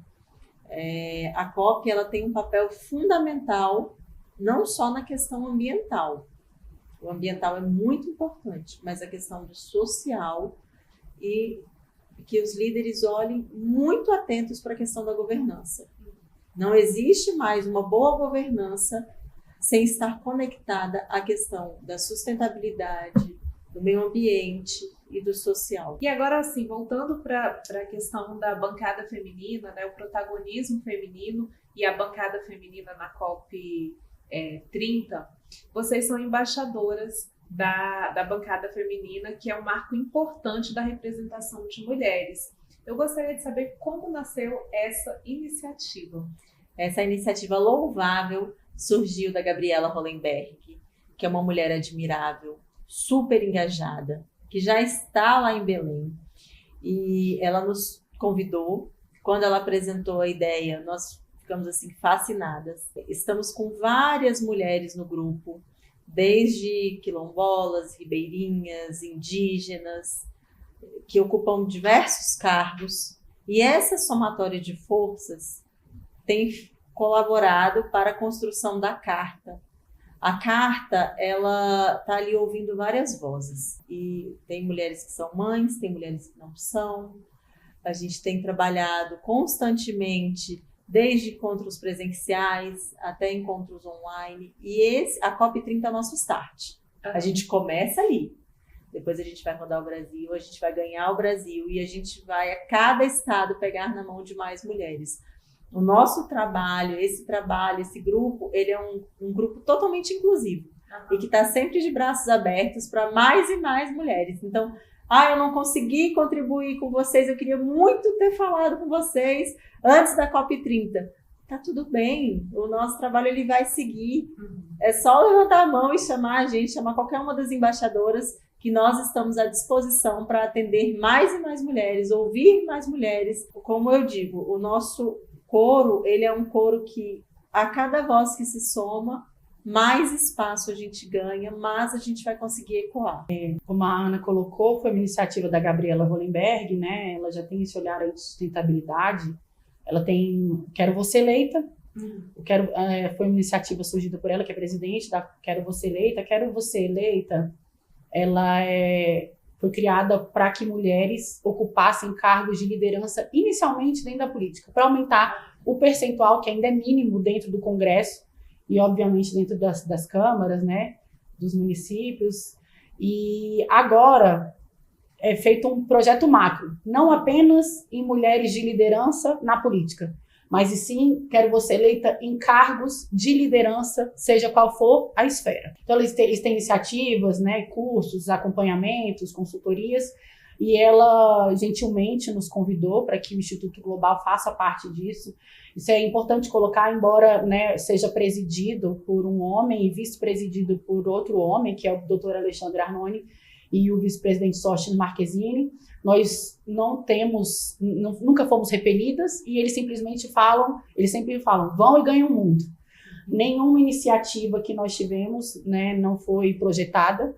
A COP ela tem um papel fundamental, não só na questão ambiental. O ambiental é muito importante, mas a questão do social e que os líderes olhem muito atentos para a questão da governança. Não existe mais uma boa governança sem estar conectada à questão da sustentabilidade, do meio ambiente e do social. E agora, assim, voltando para a questão da bancada feminina, né, o protagonismo feminino e a bancada feminina na COP 30, vocês são embaixadoras da bancada feminina, que é um marco importante da representação de mulheres. Eu gostaria de saber como nasceu essa iniciativa. Essa iniciativa louvável surgiu da Gabriela Hollenberg, que é uma mulher admirável, super engajada, que já está lá em Belém. E ela nos convidou. Quando ela apresentou a ideia, nós ficamos assim fascinadas. Estamos com várias mulheres no grupo, desde quilombolas, ribeirinhas, indígenas, que ocupam diversos cargos. E essa somatória de forças tem colaborado para a construção da carta. A carta, ela está ali ouvindo várias vozes. E tem mulheres que são mães, tem mulheres que não são. A gente tem trabalhado constantemente, desde encontros presenciais até encontros online. E a COP30 é o nosso start. A gente começa ali. Depois a gente vai rodar o Brasil, a gente vai ganhar o Brasil e a gente vai a cada estado pegar na mão de mais mulheres. O nosso trabalho, esse grupo, ele é um grupo totalmente inclusivo e que está sempre de braços abertos para mais e mais mulheres. Então, eu não consegui contribuir com vocês, eu queria muito ter falado com vocês antes da COP30. Tá tudo bem, o nosso trabalho ele vai seguir. É só levantar a mão e chamar a gente, chamar qualquer uma das embaixadoras, que nós estamos à disposição para atender mais e mais mulheres, ouvir mais mulheres. Como eu digo, o nosso coro, ele é um coro que a cada voz que se soma, mais espaço a gente ganha, mas a gente vai conseguir ecoar. Como a Ana colocou, foi uma iniciativa da Gabriela Hollenberg, né? Ela já tem esse olhar aí de sustentabilidade. Ela tem Quero Você Eleita. Foi uma iniciativa surgida por ela, que é presidente da Quero Você Eleita. Quero Você Eleita, ela foi criada para que mulheres ocupassem cargos de liderança inicialmente dentro da política, para aumentar o percentual que ainda é mínimo dentro do Congresso e, obviamente, dentro das câmaras, né, dos municípios. E agora é feito um projeto macro, não apenas em mulheres de liderança na política, mas e sim, Quero Você Eleita em cargos de liderança, seja qual for a esfera. Então, eles têm iniciativas, né, cursos, acompanhamentos, consultorias, e ela gentilmente nos convidou para que o Instituto Global faça parte disso. Isso é importante colocar, embora, né, seja presidido por um homem e vice-presidido por outro homem, que é o Dr. Alexandre Arnone, e o vice-presidente Sostino Marquezine. Nós nunca fomos repelidas e eles sempre falam, vão e ganham o mundo. Nenhuma iniciativa que nós tivemos, né, não foi projetada.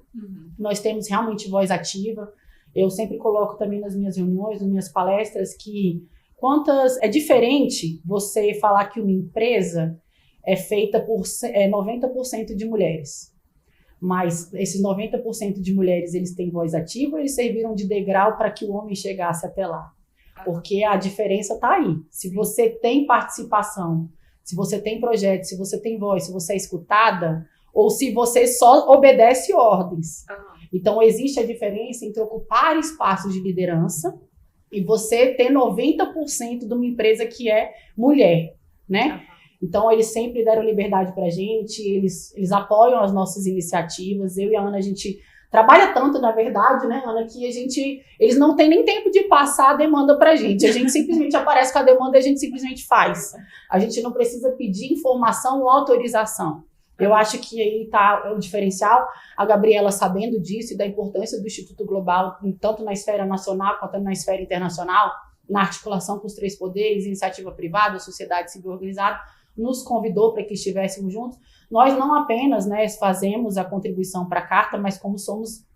Nós temos realmente voz ativa. Eu sempre coloco também nas minhas reuniões, nas minhas palestras, que é diferente você falar que uma empresa é feita por 90% de mulheres. Mas esses 90% de mulheres, eles têm voz ativa, eles serviram de degrau para que o homem chegasse até lá. Porque a diferença está aí. Se você tem participação, se você tem projeto, se você tem voz, se você é escutada, ou se você só obedece ordens. Aham. Então, existe a diferença entre ocupar espaços de liderança e você ter 90% de uma empresa que é mulher, né? Aham. Então, eles sempre deram liberdade para a gente, eles apoiam as nossas iniciativas. Eu e a Ana, a gente trabalha tanto, na verdade, né, Ana, que eles não têm nem tempo de passar a demanda para a gente. A gente simplesmente aparece com a demanda e a gente simplesmente faz. A gente não precisa pedir informação ou autorização. Eu acho que aí está o diferencial, a Gabriela sabendo disso e da importância do Instituto Global, tanto na esfera nacional quanto na esfera internacional, na articulação com os 3 poderes, iniciativa privada, sociedade civil organizada, nos convidou para que estivéssemos juntos. Nós não apenas, né, fazemos a contribuição para a carta, mas como somos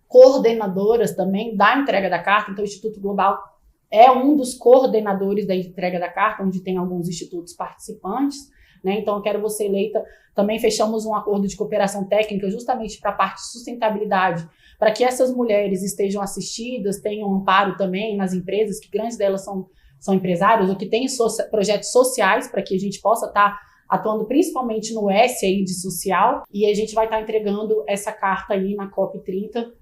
coordenadoras também da entrega da carta, então o Instituto Global é um dos coordenadores da entrega da carta, onde tem alguns institutos participantes, né? Então eu quero você eleita. Também fechamos um acordo de cooperação técnica justamente para a parte de sustentabilidade, para que essas mulheres estejam assistidas, tenham amparo também nas empresas, que grandes delas são empresários, ou que têm projetos sociais, para que a gente possa estar atuando principalmente no S aí de social, e a gente vai estar entregando essa carta aí na COP30,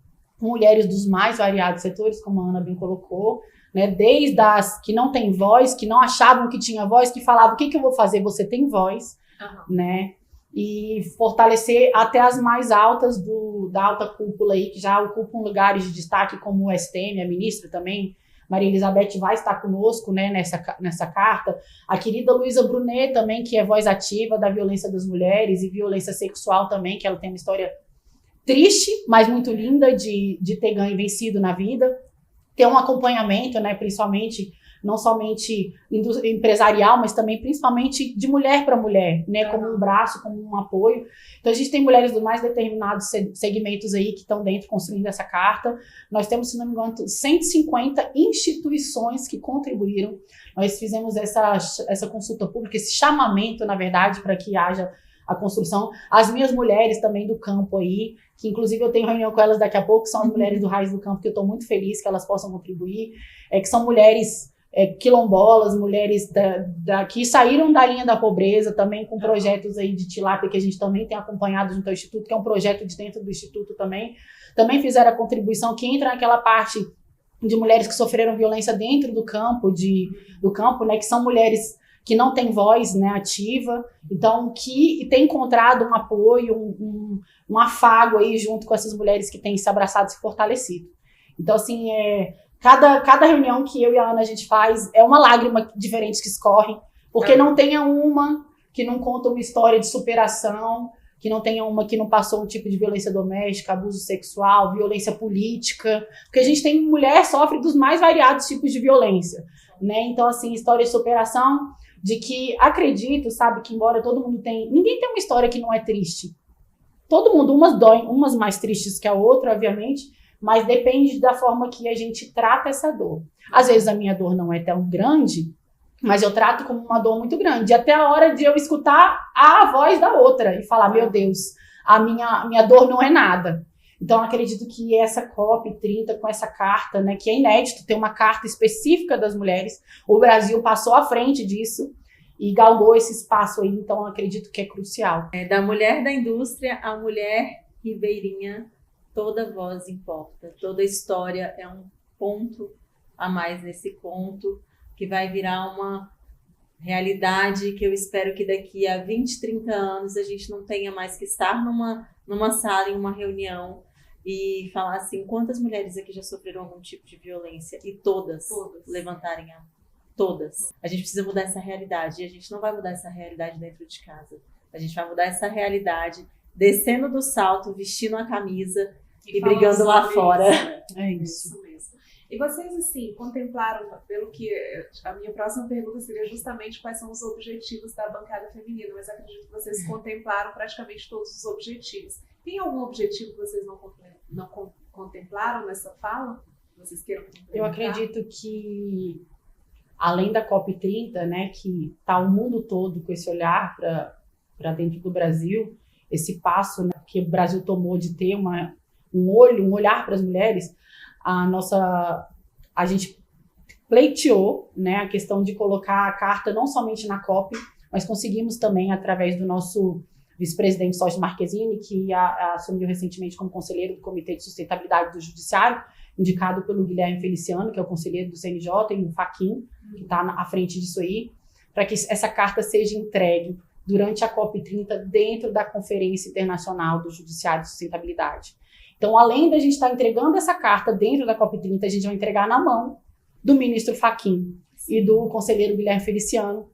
com mulheres dos mais variados setores, como a Ana bem colocou, né, desde as que não têm voz, que não achavam que tinha voz, que falavam, o que eu vou fazer? Você tem voz, né? E fortalecer até as mais altas da alta cúpula aí, que já ocupam lugares de destaque, como o STM, a ministra também, Maria Elizabeth vai estar conosco, né, nessa carta. A querida Luísa Brunet também, que é voz ativa da violência das mulheres e violência sexual também, que ela tem uma história triste, mas muito linda de ter ganho e vencido na vida. Ter um acompanhamento, né, principalmente, não somente empresarial, mas também principalmente de mulher para mulher, né, como um braço, como um apoio. Então a gente tem mulheres dos mais determinados segmentos aí que estão dentro construindo essa carta. Nós temos, se não me engano, 150 instituições que contribuíram. Nós fizemos essa consulta pública, esse chamamento, na verdade, para que haja a construção. As minhas mulheres também do campo aí, que inclusive eu tenho reunião com elas daqui a pouco, são as mulheres do Raiz do Campo, que eu estou muito feliz que elas possam contribuir, que são mulheres quilombolas, mulheres que saíram da linha da pobreza, também com projetos aí de tilápia, que a gente também tem acompanhado junto ao Instituto, que é um projeto de dentro do Instituto também fizeram a contribuição, que entra naquela parte de mulheres que sofreram violência dentro do campo, né, que são mulheres que não têm voz, né, ativa, então que tem encontrado um apoio, um afago aí junto com essas mulheres que têm se abraçado e se fortalecido. Então, assim, cada reunião que eu e a Ana a gente faz é uma lágrima diferente que escorre, porque não tenha uma que não conta uma história de superação, que não tenha uma que não passou um tipo de violência doméstica, abuso sexual, violência política, porque a gente tem mulher que sofre dos mais variados tipos de violência, né? Então, assim, história de superação, de que acredito, sabe, que embora todo mundo ninguém tem uma história que não é triste. Todo mundo, umas doem, umas mais tristes que a outra, obviamente, mas depende da forma que a gente trata essa dor. Às vezes a minha dor não é tão grande, mas eu trato como uma dor muito grande. Até a hora de eu escutar a voz da outra e falar, meu Deus, a minha dor não é nada. Então, acredito que essa COP30, com essa carta, né, que é inédito, ter uma carta específica das mulheres, o Brasil passou à frente disso e galgou esse espaço aí, então acredito que é crucial. Da mulher da indústria à mulher ribeirinha, toda voz importa, toda história é um ponto a mais nesse conto, que vai virar uma realidade que eu espero que daqui a 20, 30 anos a gente não tenha mais que estar numa sala, em uma reunião, e falar assim, quantas mulheres aqui já sofreram algum tipo de violência, e todas. Levantarem a mão. Todas. A gente precisa mudar essa realidade, e a gente não vai mudar essa realidade dentro de casa. A gente vai mudar essa realidade descendo do salto, vestindo a camisa e brigando lá fora. É isso. Mesmo. E vocês, assim, contemplaram, pelo que a minha próxima pergunta seria justamente quais são os objetivos da bancada feminina, mas acredito que vocês contemplaram praticamente todos os objetivos. Tem algum objetivo que vocês não contemplaram nessa fala? Vocês queiram complementar? Eu acredito que, além da COP30, né, que está o mundo todo com esse olhar para dentro do Brasil, esse passo, né, que o Brasil tomou de ter um olhar para as mulheres, a gente pleiteou, né, a questão de colocar a carta não somente na COP, mas conseguimos também, através do nosso vice-presidente Sócio Marquezine, que assumiu recentemente como conselheiro do Comitê de Sustentabilidade do Judiciário, indicado pelo Guilherme Feliciano, que é o conselheiro do CNJ, e o Fachin, que está à frente disso aí, para que essa carta seja entregue durante a COP30 dentro da Conferência Internacional do Judiciário de Sustentabilidade. Então, além da gente estar entregando essa carta dentro da COP30, a gente vai entregar na mão do ministro Fachin e do conselheiro Guilherme Feliciano,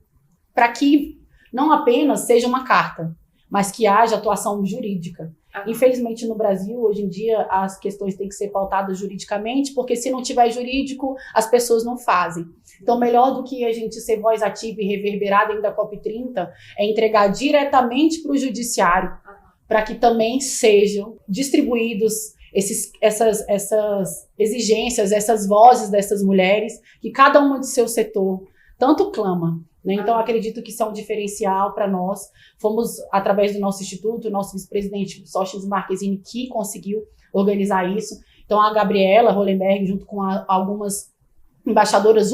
para que não apenas seja uma carta, mas que haja atuação jurídica. Infelizmente, no Brasil, hoje em dia, as questões têm que ser pautadas juridicamente, porque se não tiver jurídico, as pessoas não fazem. Então, melhor do que a gente ser voz ativa e reverberar dentro da COP30, é entregar diretamente para o judiciário, para que também sejam distribuídos essas exigências, essas vozes dessas mulheres, que cada uma de seu setor tanto clama. Né? Então, acredito que isso é um diferencial para nós. Fomos, através do nosso instituto, o nosso vice-presidente Sócio Marquezine, que conseguiu organizar isso. Então, a Gabriela Hollenberg, junto com algumas embaixadoras,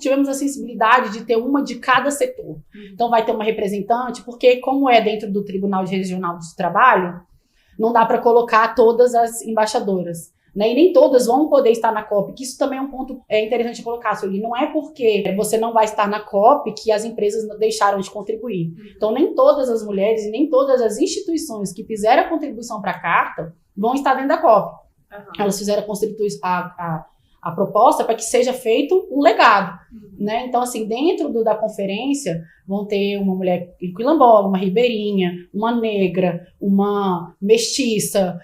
tivemos a sensibilidade de ter uma de cada setor. Então, vai ter uma representante, porque como é dentro do Tribunal Regional de Trabalho, não dá para colocar todas as embaixadoras. Né? E nem todas vão poder estar na COP, que isso também é um ponto interessante colocar, Sueli. Não é porque você não vai estar na COP que as empresas deixaram de contribuir. Então, nem todas as mulheres e nem todas as instituições que fizeram a contribuição para a carta vão estar dentro da COP. Elas fizeram a proposta para que seja feito um legado. Né? Então, assim, dentro da conferência, vão ter uma mulher quilombola, uma ribeirinha, uma negra, uma mestiça,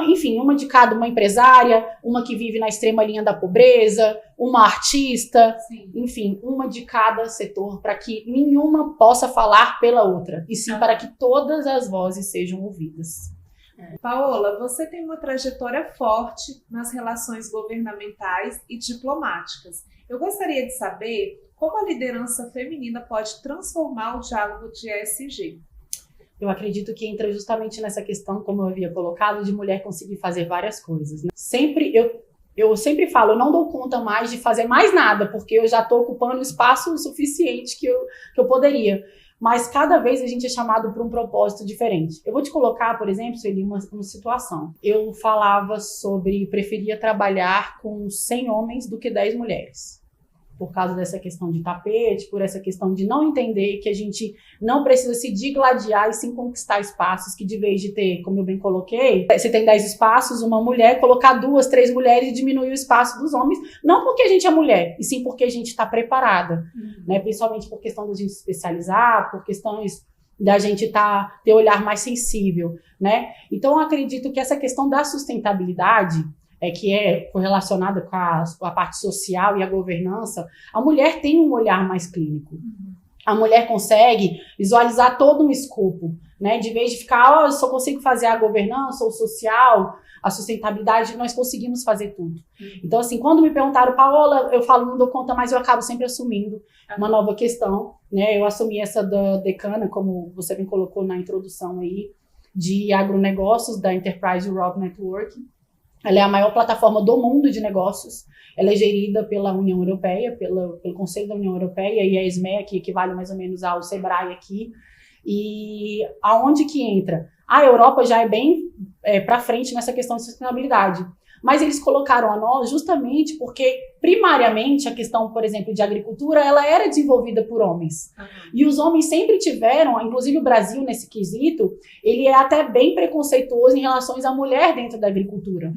enfim, uma de cada, uma empresária, uma que vive na extrema linha da pobreza, uma artista, enfim, uma de cada setor, para que nenhuma possa falar pela outra, e sim para que todas as vozes sejam ouvidas. Paola, você tem uma trajetória forte nas relações governamentais e diplomáticas. Eu gostaria de saber como a liderança feminina pode transformar o diálogo de ESG. Eu acredito que entra justamente nessa questão, como eu havia colocado, de mulher conseguir fazer várias coisas. Né? Eu sempre falo, eu não dou conta mais de fazer mais nada, porque eu já estou ocupando o espaço suficiente que eu poderia. Mas cada vez a gente é chamado para um propósito diferente. Eu vou te colocar, por exemplo, Sueli, uma situação. Eu falava preferia trabalhar com 100 homens do que 10 mulheres. Por causa dessa questão de tapete, por essa questão de não entender que a gente não precisa se digladiar e sim conquistar espaços, que de vez de ter, como eu bem coloquei, você tem 10 espaços, uma mulher, colocar 2, 3 mulheres e diminuir o espaço dos homens, não porque a gente é mulher, e sim porque a gente está preparada, né? Principalmente por questão da gente se especializar, por questões da gente ter olhar mais sensível, né? Então, eu acredito que essa questão da sustentabilidade, que é correlacionada com a parte social e a governança, a mulher tem um olhar mais clínico. A mulher consegue visualizar todo um escopo, né? De vez de ficar, eu só consigo fazer a governança, o social, a sustentabilidade, nós conseguimos fazer tudo. Então, assim, quando me perguntaram, Paola, eu falo, não dou conta, mas eu acabo sempre assumindo uma nova questão, né? Eu assumi essa da decana, como você me colocou na introdução aí, de agronegócios, da Enterprise Europe Network. Ela é a maior plataforma do mundo de negócios. Ela é gerida pela União Europeia, pelo Conselho da União Europeia e a ESME, que equivale mais ou menos ao SEBRAE aqui. E aonde que entra? A Europa já é bem para frente nessa questão de sustentabilidade. Mas eles colocaram a nós justamente porque, primariamente, a questão, por exemplo, de agricultura, ela era desenvolvida por homens. E os homens sempre tiveram, inclusive o Brasil nesse quesito, ele é até bem preconceituoso em relação à mulher dentro da agricultura.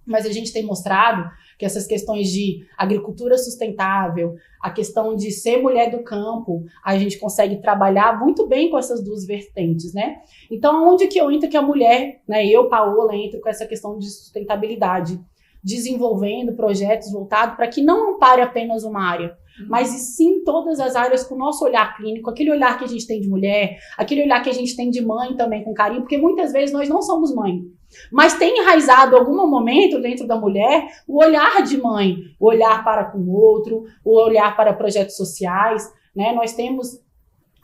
Mas a gente tem mostrado que essas questões de agricultura sustentável, a questão de ser mulher do campo, a gente consegue trabalhar muito bem com essas duas vertentes, né? Então, onde que eu entro que a mulher, né, eu, Paola, entro com essa questão de sustentabilidade, desenvolvendo projetos voltados para que não ampare apenas uma área, mas e sim todas as áreas com o nosso olhar clínico, aquele olhar que a gente tem de mulher, aquele olhar que a gente tem de mãe também com carinho, porque muitas vezes nós não somos mãe. Mas tem enraizado em algum momento dentro da mulher o olhar de mãe, o olhar para com o outro, o olhar para projetos sociais, né? Nós temos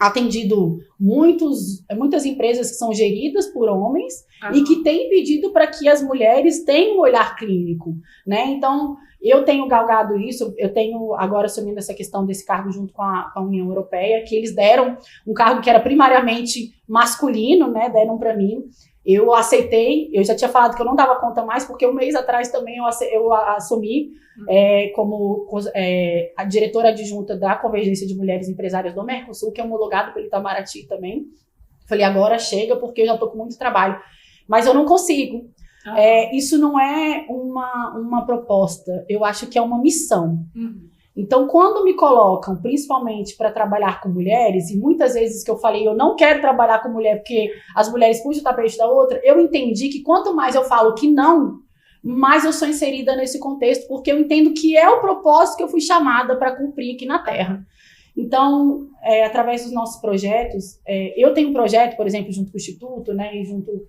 atendido muitas empresas que são geridas por homens e que têm pedido para que as mulheres tenham um olhar clínico, né? Então, Eu tenho galgado isso, eu tenho agora assumindo essa questão desse cargo junto com a União Europeia, que eles deram um cargo que era primariamente masculino, né, deram para mim. Eu aceitei, eu já tinha falado que eu não dava conta mais, porque um mês atrás também eu assumi como a diretora adjunta da Convergência de Mulheres Empresárias do Mercosul, que é homologado pelo Itamaraty também. Falei, agora chega, porque eu já estou com muito trabalho. Mas eu não consigo. Isso não é uma proposta, eu acho que é uma missão. Então, quando me colocam, principalmente para trabalhar com mulheres, e muitas vezes que eu falei, eu não quero trabalhar com mulher porque as mulheres puxam o tapete da outra, eu entendi que quanto mais eu falo que não, mais eu sou inserida nesse contexto, porque eu entendo que é o propósito que eu fui chamada para cumprir aqui na Terra. Então, através dos nossos projetos, eu tenho um projeto, por exemplo, junto com o Instituto, né, e junto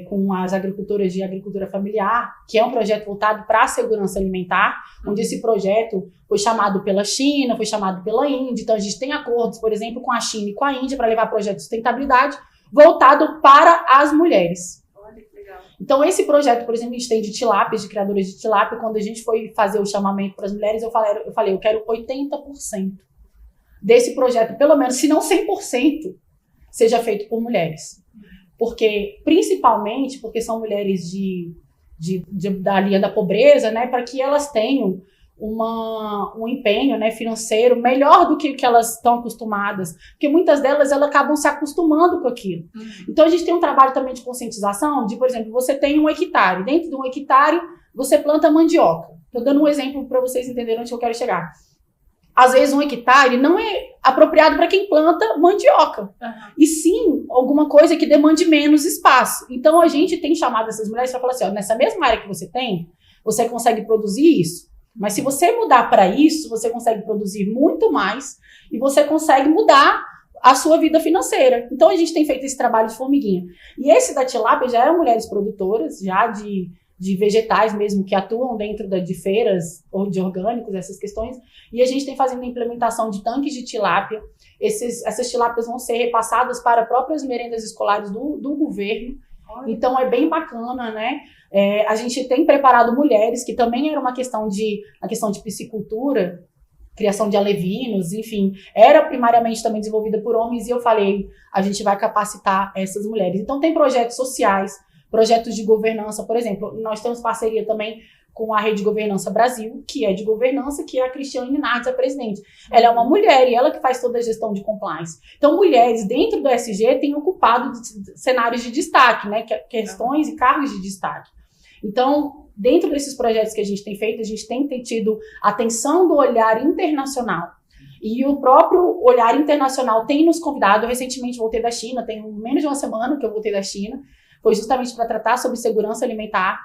com as agricultoras de agricultura familiar, que é um projeto voltado para a segurança alimentar, onde esse projeto foi chamado pela China, foi chamado pela Índia. Então, a gente tem acordos, por exemplo, com a China e com a Índia para levar projeto de sustentabilidade voltado para as mulheres. Olha que legal. Então, esse projeto, por exemplo, a gente tem de tilápias, de criadoras de tilápia. Quando a gente foi fazer o chamamento para as mulheres, eu falei, eu quero 80% desse projeto, pelo menos, se não 100%, seja feito por mulheres. Porque, principalmente, porque são mulheres da linha da pobreza, né, para que elas tenham um empenho, né, financeiro melhor do que elas estão acostumadas, porque muitas delas elas acabam se acostumando com aquilo. Então, a gente tem um trabalho também de conscientização, de, por exemplo, você tem 1 hectare, dentro de 1 hectare você planta mandioca. Estou dando um exemplo para vocês entenderem onde eu quero chegar. Às vezes 1 hectare não é apropriado para quem planta mandioca. E sim, alguma coisa que demande menos espaço. Então, a gente tem chamado essas mulheres para falar assim, ó, nessa mesma área que você tem, você consegue produzir isso. Mas se você mudar para isso, você consegue produzir muito mais e você consegue mudar a sua vida financeira. Então, a gente tem feito esse trabalho de formiguinha. E esse da tilápia já eram mulheres produtoras, já de vegetais mesmo, que atuam dentro de feiras ou de orgânicos, essas questões, e a gente tem fazendo a implementação de tanques de tilápia. Essas tilápias vão ser repassadas para próprias merendas escolares do governo. Olha. Então é bem bacana, né? A gente tem preparado mulheres, que também era a questão de piscicultura, criação de alevinos, enfim, era primariamente também desenvolvida por homens, e eu falei, a gente vai capacitar essas mulheres. Então tem projetos sociais, projetos de governança, por exemplo, nós temos parceria também com a Rede Governança Brasil, que é de governança, que é a Cristiane Nardes, a presidente. Ela é uma mulher e ela que faz toda a gestão de compliance. Então, mulheres dentro do ESG têm ocupado cenários de destaque, né, questões e cargos de destaque. Então, dentro desses projetos que a gente tem feito, a gente tem tido atenção do olhar internacional. E o próprio olhar internacional tem nos convidado. Recentemente voltei da China, tem menos de uma semana que eu voltei da China, foi justamente para tratar sobre segurança alimentar.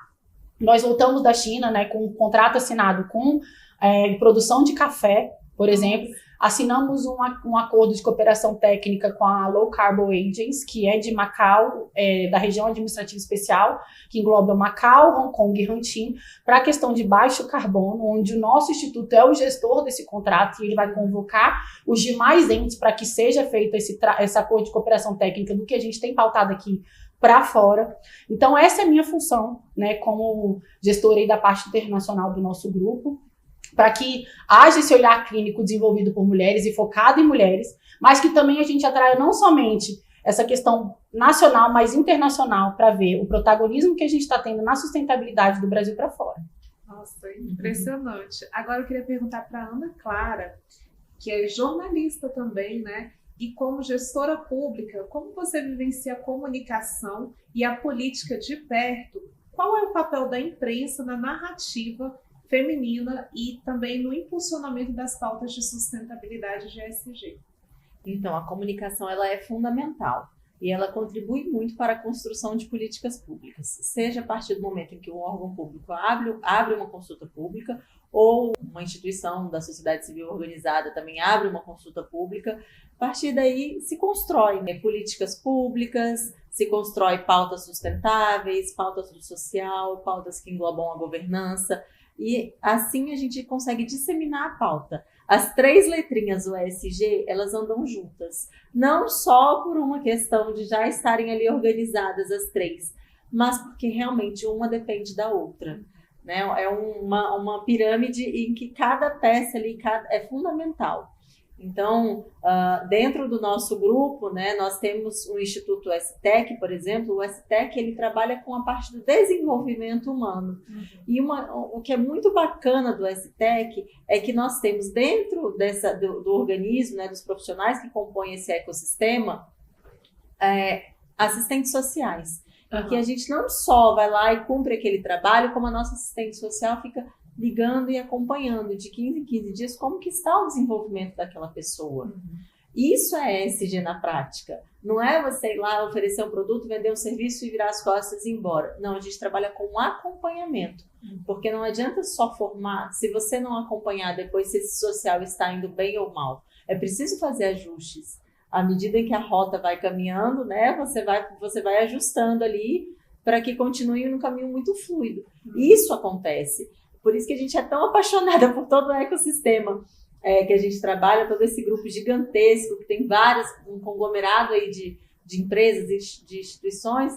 Nós voltamos da China, né, com um contrato assinado com produção de café, por exemplo. Assinamos um acordo de cooperação técnica com a Low Carbon Agents, que é de Macau, da região administrativa especial, que engloba Macau, Hong Kong e Hantin, para a questão de baixo carbono, onde o nosso instituto é o gestor desse contrato e ele vai convocar os demais entes para que seja feito esse acordo de cooperação técnica do que a gente tem pautado aqui para fora. Então, essa é a minha função, né, como gestora aí da parte internacional do nosso grupo, para que haja esse olhar clínico desenvolvido por mulheres e focado em mulheres, mas que também a gente atraia não somente essa questão nacional, mas internacional, para ver o protagonismo que a gente está tendo na sustentabilidade do Brasil para fora. Nossa, impressionante. Agora eu queria perguntar para a Ana Clara, que é jornalista também, né? E como gestora pública, como você vivencia a comunicação e a política de perto? Qual é o papel da imprensa na narrativa feminina e também no impulsionamento das pautas de sustentabilidade de ESG? Então, a comunicação ela é fundamental e ela contribui muito para a construção de políticas públicas, seja a partir do momento em que um órgão público abre uma consulta pública ou uma instituição da sociedade civil organizada também abre uma consulta pública. A partir daí se constrói, né, políticas públicas, se constrói pautas sustentáveis, pautas do social, pautas que englobam a governança, e assim a gente consegue disseminar a pauta. As 3 letrinhas do ESG, elas andam juntas, não só por uma questão de já estarem ali organizadas as 3, mas porque realmente uma depende da outra. né? É uma pirâmide em que cada peça ali é fundamental. Então, dentro do nosso grupo, né, nós temos o Instituto STEC, por exemplo. O STEC, ele trabalha com a parte do desenvolvimento humano. E o que é muito bacana do STEC é que nós temos dentro do organismo, né, dos profissionais que compõem esse ecossistema, assistentes sociais. Que a gente não só vai lá e cumpre aquele trabalho, como a nossa assistente social fica ligando e acompanhando de 15 em 15 dias como que está o desenvolvimento daquela pessoa. Isso é ESG na prática. Não é você ir lá oferecer um produto, vender um serviço e virar as costas e ir embora. Não, a gente trabalha com acompanhamento. Porque não adianta só formar, se você não acompanhar depois se esse social está indo bem ou mal. É preciso fazer ajustes. À medida em que a rota vai caminhando, né, você vai ajustando ali para que continue num caminho muito fluido. Isso acontece. Por isso que a gente é tão apaixonada por todo o ecossistema que a gente trabalha, todo esse grupo gigantesco, que tem um conglomerado aí de empresas e de instituições,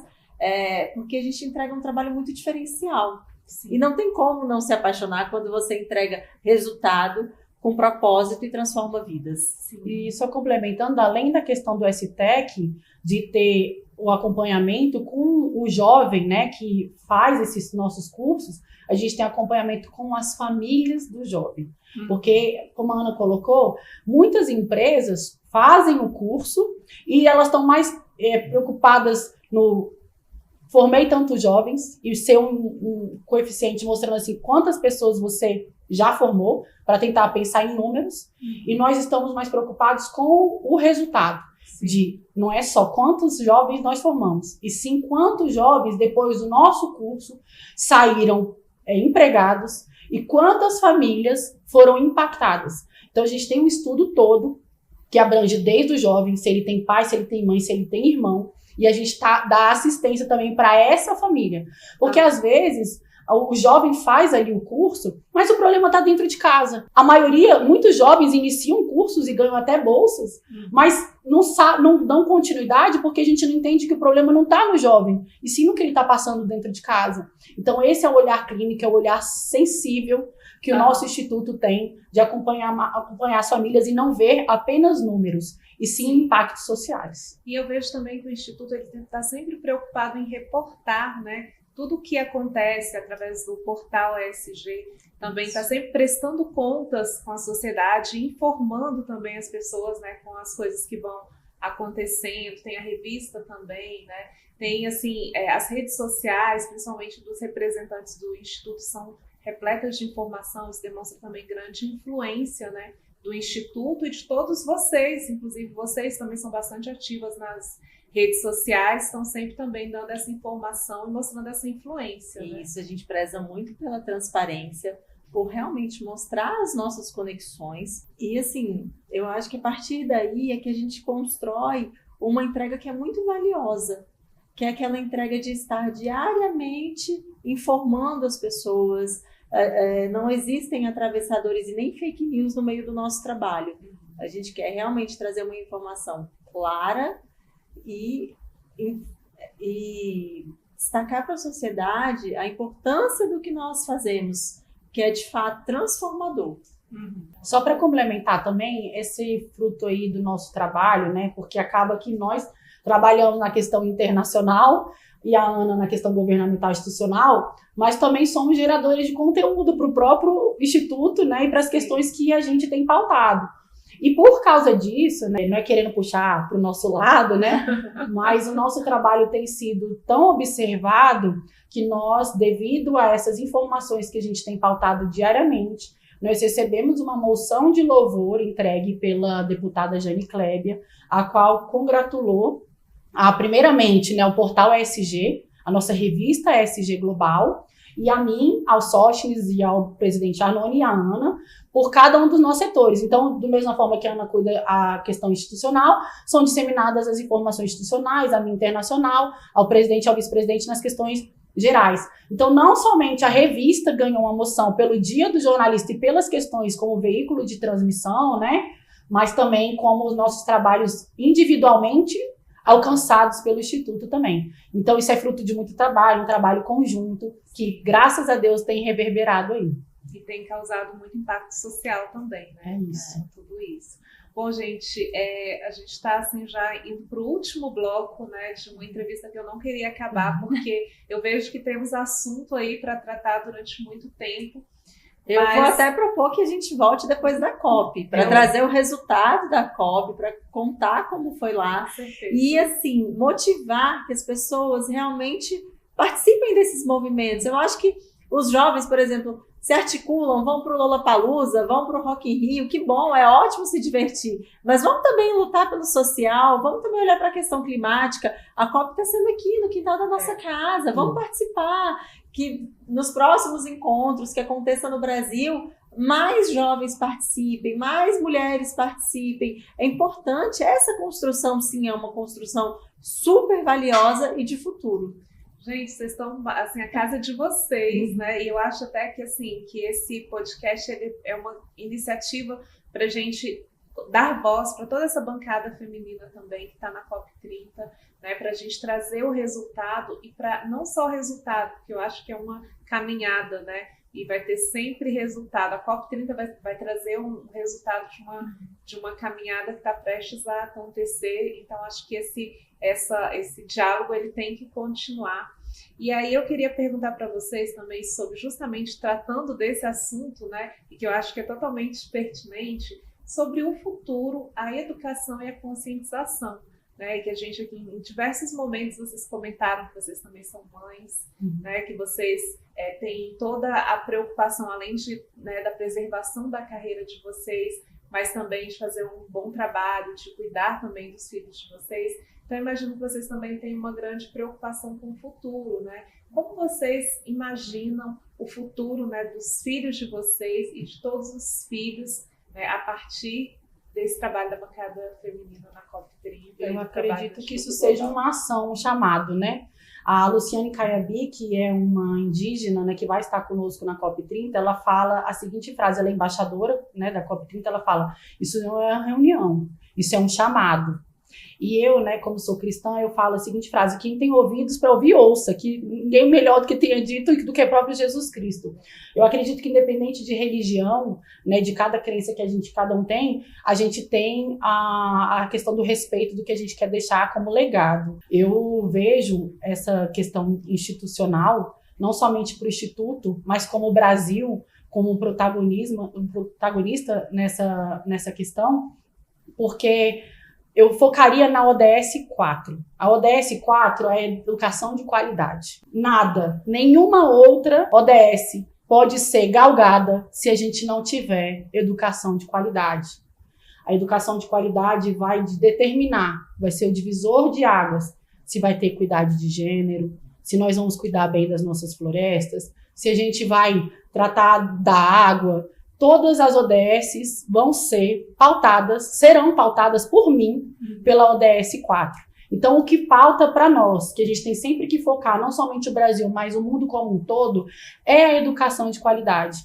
porque a gente entrega um trabalho muito diferencial. Sim. E não tem como não se apaixonar quando você entrega resultado com propósito e transforma vidas. Sim. E só complementando, além da questão do STEC, de ter o acompanhamento com o jovem, né, que faz esses nossos cursos, a gente tem acompanhamento com as famílias do jovem. Porque, como a Ana colocou, muitas empresas fazem o curso e elas estão mais preocupadas no formei tantos jovens e ser um coeficiente mostrando assim quantas pessoas você já formou, para tentar pensar em números, e nós estamos mais preocupados com o resultado. Sim. Não é só quantos jovens nós formamos, e sim quantos jovens, depois do nosso curso, saíram empregados e quantas famílias foram impactadas. Então, a gente tem um estudo todo que abrange desde o jovem, se ele tem pai, se ele tem mãe, se ele tem irmão, e a gente dá assistência também para essa família. Porque, às vezes, o jovem faz ali o curso, mas o problema está dentro de casa. A maioria, muitos jovens iniciam cursos e ganham até bolsas, mas não dão continuidade porque a gente não entende que o problema não está no jovem, e sim no que ele está passando dentro de casa. Então esse é o olhar clínico, é o olhar sensível que o nosso instituto tem de acompanhar as famílias e não ver apenas números, e sim impactos sociais. E eu vejo também que o instituto está sempre preocupado em reportar, né? Tudo o que acontece através do portal ESG, também está sempre prestando contas com a sociedade, informando também as pessoas, né, com as coisas que vão acontecendo. Tem a revista também, né? Tem assim, as redes sociais, principalmente dos representantes do Instituto, são repletas de informação. Isso demonstra também grande influência, né, do Instituto e de todos vocês. Inclusive, vocês também são bastante ativas nas redes sociais, estão sempre também dando essa informação e mostrando essa influência. Isso, né? A gente preza muito pela transparência, por realmente mostrar as nossas conexões. E assim, eu acho que a partir daí é que a gente constrói uma entrega que é muito valiosa, que é aquela entrega de estar diariamente informando as pessoas. Não existem atravessadores e nem fake news no meio do nosso trabalho. A gente quer realmente trazer uma informação clara e destacar para a sociedade a importância do que nós fazemos, que é de fato transformador. Só para complementar também esse fruto aí do nosso trabalho, né? Porque acaba que nós trabalhamos na questão internacional e a Ana na questão governamental institucional, mas também somos geradores de conteúdo para o próprio instituto, né? E para as questões que a gente tem pautado. E por causa disso, né, não é querendo puxar para o nosso lado, né, mas o nosso trabalho tem sido tão observado que nós, devido a essas informações que a gente tem pautado diariamente, nós recebemos uma moção de louvor entregue pela deputada Jane Clébia, a qual congratulou, primeiramente, né, o portal ESG, a nossa revista ESG Global, e a mim, ao Sóstenes e ao presidente Arnone e a Ana, por cada um dos nossos setores. Então, da mesma forma que a Ana cuida a questão institucional, são disseminadas as informações institucionais, a minha internacional, ao presidente e ao vice-presidente nas questões gerais. Então, não somente a revista ganhou uma moção pelo Dia do Jornalista e pelas questões como veículo de transmissão, né, mas também como os nossos trabalhos individualmente, alcançados pelo Instituto também. Então, isso é fruto de muito trabalho, um trabalho conjunto, que, graças a Deus, tem reverberado aí. E tem causado muito impacto social também, né? É isso. Tudo isso. Bom, gente, a gente está assim, já indo para o último bloco, né, de uma entrevista que eu não queria acabar, porque eu vejo que temos assunto aí para tratar durante muito tempo. Eu vou até propor que a gente volte depois da COP, para trazer o resultado da COP, para contar como foi lá. E, assim, motivar que as pessoas realmente participem desses movimentos. Eu acho que os jovens, por exemplo, se articulam, vão para o Lollapalooza, vão para o Rock in Rio, que bom, é ótimo se divertir. Mas vamos também lutar pelo social, vamos também olhar para a questão climática. A COP está sendo aqui no quintal da nossa casa, vamos participar. Que nos próximos encontros que aconteça no Brasil, mais jovens participem, mais mulheres participem. É importante, essa construção sim é uma construção super valiosa e de futuro. Gente, vocês estão, assim, a casa de vocês, né? E eu acho até que, assim, que esse podcast ele é uma iniciativa para a gente dar voz para toda essa bancada feminina também que está na COP30, né? Para a gente trazer o resultado e para não só o resultado, porque eu acho que é uma caminhada, né? E vai ter sempre resultado. A COP30 vai trazer um resultado de uma caminhada que está prestes a acontecer. Então, acho que esse diálogo ele tem que continuar. E aí eu queria perguntar para vocês também sobre, justamente tratando desse assunto, né? E que eu acho que é totalmente pertinente, sobre o futuro, a educação e a conscientização. Né, que a gente aqui, em diversos momentos, vocês comentaram que vocês também são mães, né, que vocês têm toda a preocupação, além da preservação da carreira de vocês, mas também de fazer um bom trabalho, de cuidar também dos filhos de vocês. Então, eu imagino que vocês também têm uma grande preocupação com o futuro, né? Como vocês imaginam o futuro, né, dos filhos de vocês e de todos os filhos, né, a partir desse trabalho da bancada feminina na COP30? Eu acredito que isso seja uma ação, um chamado, né? A Luciane Caiabi, que é uma indígena, né, que vai estar conosco na COP30, ela fala a seguinte frase, ela é embaixadora, né, da COP30, ela fala, isso não é uma reunião, isso é um chamado. E eu, né, como sou cristã, eu falo a seguinte frase, quem tem ouvidos para ouvir, ouça, que ninguém melhor do que tenha dito do que o próprio Jesus Cristo. Eu acredito que independente de religião, né, de cada crença que cada um tem, a gente tem a questão do respeito do que a gente quer deixar como legado. Eu vejo essa questão institucional, não somente para o Instituto, mas como o Brasil, como um protagonista nessa questão, porque eu focaria na ODS 4. A ODS 4 é a educação de qualidade. Nenhuma outra ODS pode ser galgada se a gente não tiver educação de qualidade. A educação de qualidade vai determinar, vai ser o divisor de águas, se vai ter cuidado de gênero, se nós vamos cuidar bem das nossas florestas, se a gente vai tratar da água. Todas as ODSs serão pautadas por mim pela ODS 4. Então, o que pauta para nós, que a gente tem sempre que focar, não somente o Brasil, mas o mundo como um todo, é a educação de qualidade.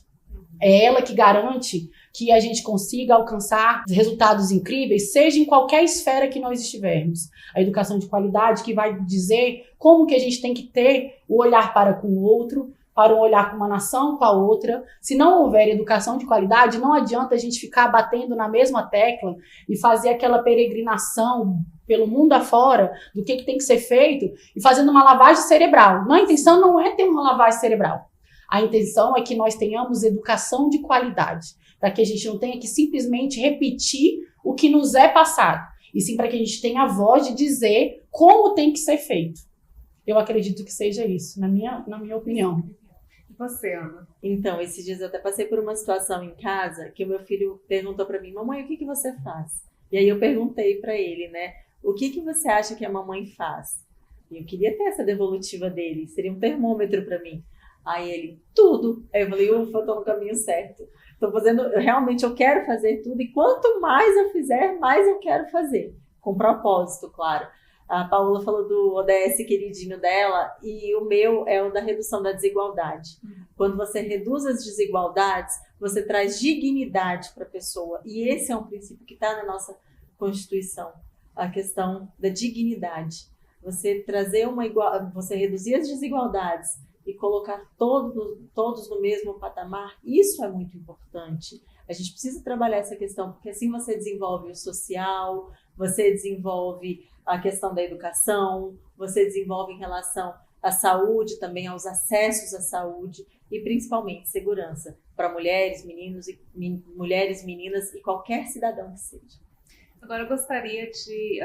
É ela que garante que a gente consiga alcançar resultados incríveis, seja em qualquer esfera que nós estivermos. A educação de qualidade que vai dizer como que a gente tem que ter o olhar para com o outro, para um olhar com uma nação, com a outra. Se não houver educação de qualidade, não adianta a gente ficar batendo na mesma tecla e fazer aquela peregrinação pelo mundo afora do que tem que ser feito e fazendo uma lavagem cerebral. Não, a intenção não é ter uma lavagem cerebral. A intenção é que nós tenhamos educação de qualidade, para que a gente não tenha que simplesmente repetir o que nos é passado, e sim para que a gente tenha a voz de dizer como tem que ser feito. Eu acredito que seja isso, na minha opinião. E você, Ana? Então, esses dias eu até passei por uma situação em casa que o meu filho perguntou para mim, mamãe, o que você faz? E aí eu perguntei para ele, né, o que você acha que a mamãe faz? E eu queria ter essa devolutiva dele, seria um termômetro para mim. Aí ele, tudo. Aí eu falei, ufa, eu tô no caminho certo. Realmente eu quero fazer tudo, e quanto mais eu fizer, mais eu quero fazer. Com propósito, claro. A Paola falou do ODS queridinho dela, e o meu é o da redução da desigualdade. Quando você reduz as desigualdades, você traz dignidade para a pessoa. E esse é um princípio que está na nossa Constituição. a questão da dignidade. Você trazer você reduzir as desigualdades e colocar todos no mesmo patamar, isso é muito importante. A gente precisa trabalhar essa questão, porque assim você desenvolve o social, você desenvolve a questão da educação, você desenvolve em relação à saúde, também aos acessos à saúde e principalmente segurança para mulheres, meninas e qualquer cidadão que seja. Agora eu gostaria de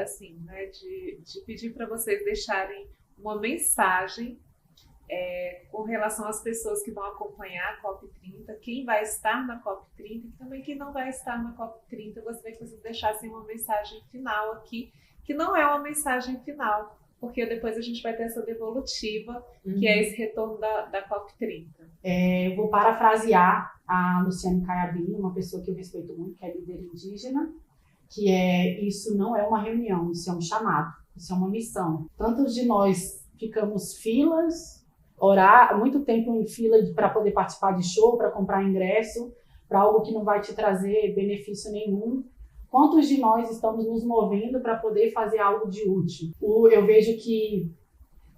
pedir para vocês deixarem uma mensagem com relação às pessoas que vão acompanhar a COP30, quem vai estar na COP30 e também quem não vai estar na COP30. Eu gostaria que vocês deixassem uma mensagem final aqui, que não é uma mensagem final, porque depois a gente vai ter essa devolutiva, que é esse retorno da COP30. Eu vou parafrasear a Luciane Caiabinha, uma pessoa que eu respeito muito, que é líder indígena, que isso não é uma reunião, isso é um chamado, isso é uma missão. Tantos de nós ficamos muito tempo em fila para poder participar de show, para comprar ingresso, para algo que não vai te trazer benefício nenhum. Quantos de nós estamos nos movendo para poder fazer algo de útil? Eu vejo que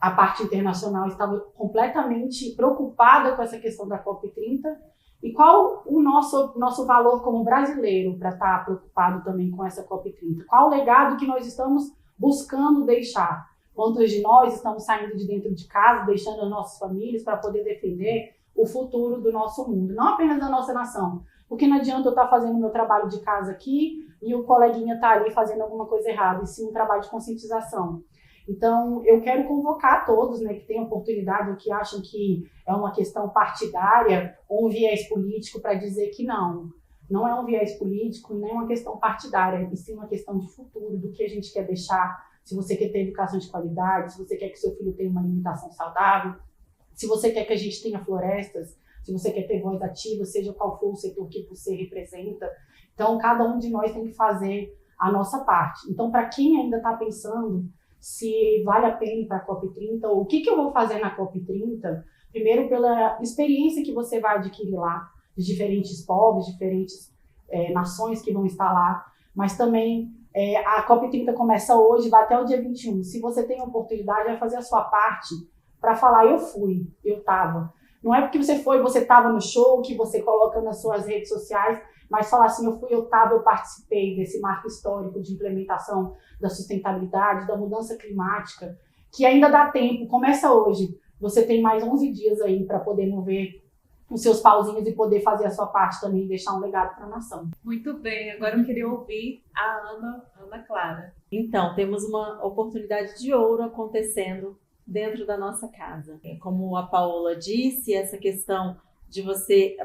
a parte internacional estava completamente preocupada com essa questão da COP30. E qual o nosso valor como brasileiro para estar preocupado também com essa COP30? Qual o legado que nós estamos buscando deixar? Quantos de nós estamos saindo de dentro de casa, deixando as nossas famílias para poder defender o futuro do nosso mundo, não apenas da nossa nação? Porque não adianta eu estar fazendo meu trabalho de casa aqui e o coleguinha estar ali fazendo alguma coisa errada, e sim um trabalho de conscientização. Então, eu quero convocar todos, né, que têm oportunidade ou que acham que é uma questão partidária ou um viés político para dizer que não é um viés político, nem uma questão partidária, e sim uma questão de futuro, do que a gente quer deixar. Se você quer ter educação de qualidade, se você quer que seu filho tenha uma alimentação saudável, se você quer que a gente tenha florestas, se você quer ter voz ativa, seja qual for o setor que você representa. Então, cada um de nós tem que fazer a nossa parte. Então, para quem ainda está pensando se vale a pena ir para a COP30, ou o que eu vou fazer na COP30, primeiro pela experiência que você vai adquirir lá, de diferentes povos, diferentes nações que vão estar lá, mas também a COP30 começa hoje, vai até o dia 21. Se você tem a oportunidade, vai fazer a sua parte para falar, eu fui, eu estava. Não é porque você foi, você estava no show, que você coloca nas suas redes sociais, mas falar assim, eu fui, eu estava, eu participei desse marco histórico de implementação da sustentabilidade, da mudança climática, que ainda dá tempo, começa hoje. Você tem mais 11 dias aí para poder mover os seus pauzinhos e poder fazer a sua parte também e deixar um legado para a nação. Muito bem, agora eu queria ouvir a Ana Clara. Então, temos uma oportunidade de ouro acontecendo dentro da nossa casa. Como a Paola disse, essa questão de você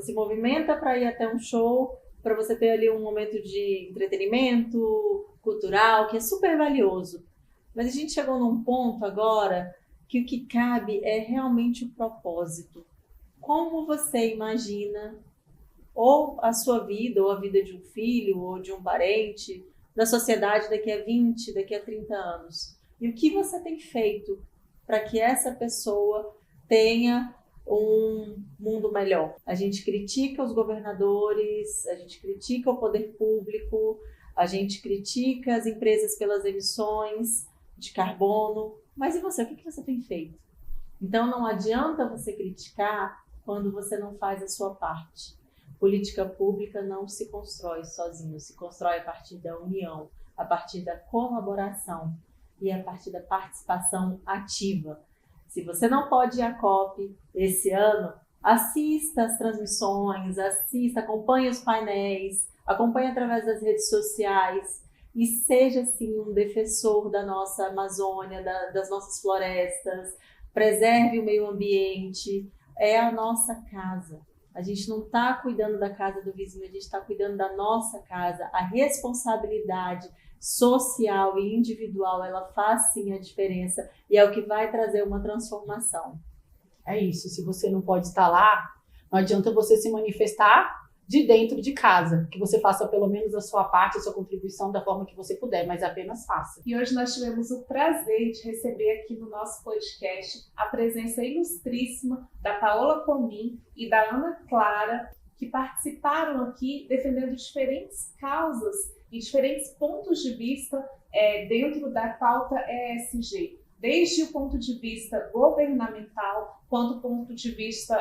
se movimenta para ir até um show, para você ter ali um momento de entretenimento cultural, que é super valioso. Mas a gente chegou num ponto agora que o que cabe é realmente o propósito. Como você imagina ou a sua vida, ou a vida de um filho, ou de um parente, da sociedade daqui a 20, daqui a 30 anos? E o que você tem feito para que essa pessoa tenha um mundo melhor? A gente critica os governadores, a gente critica o poder público, a gente critica as empresas pelas emissões de carbono, mas e você? O que você tem feito? Então não adianta você criticar quando você não faz a sua parte. Política pública não se constrói sozinho, se constrói a partir da união, a partir da colaboração e a partir da participação ativa. Se você não pode ir à COP esse ano, assista as transmissões, acompanhe os painéis, acompanhe através das redes sociais e seja, sim, um defensor da nossa Amazônia, das nossas florestas, preserve o meio ambiente, é a nossa casa. A gente não está cuidando da casa do vizinho, a gente está cuidando da nossa casa. A responsabilidade social e individual, ela faz sim a diferença e é o que vai trazer uma transformação. É isso, se você não pode estar lá, não adianta você se manifestar de dentro de casa, que você faça pelo menos a sua parte, a sua contribuição da forma que você puder, mas apenas faça. E hoje nós tivemos o prazer de receber aqui no nosso podcast a presença ilustríssima da Paola Comim e da Ana Clara, que participaram aqui defendendo diferentes causas em diferentes pontos de vista dentro da pauta ESG, desde o ponto de vista governamental, quanto o ponto de vista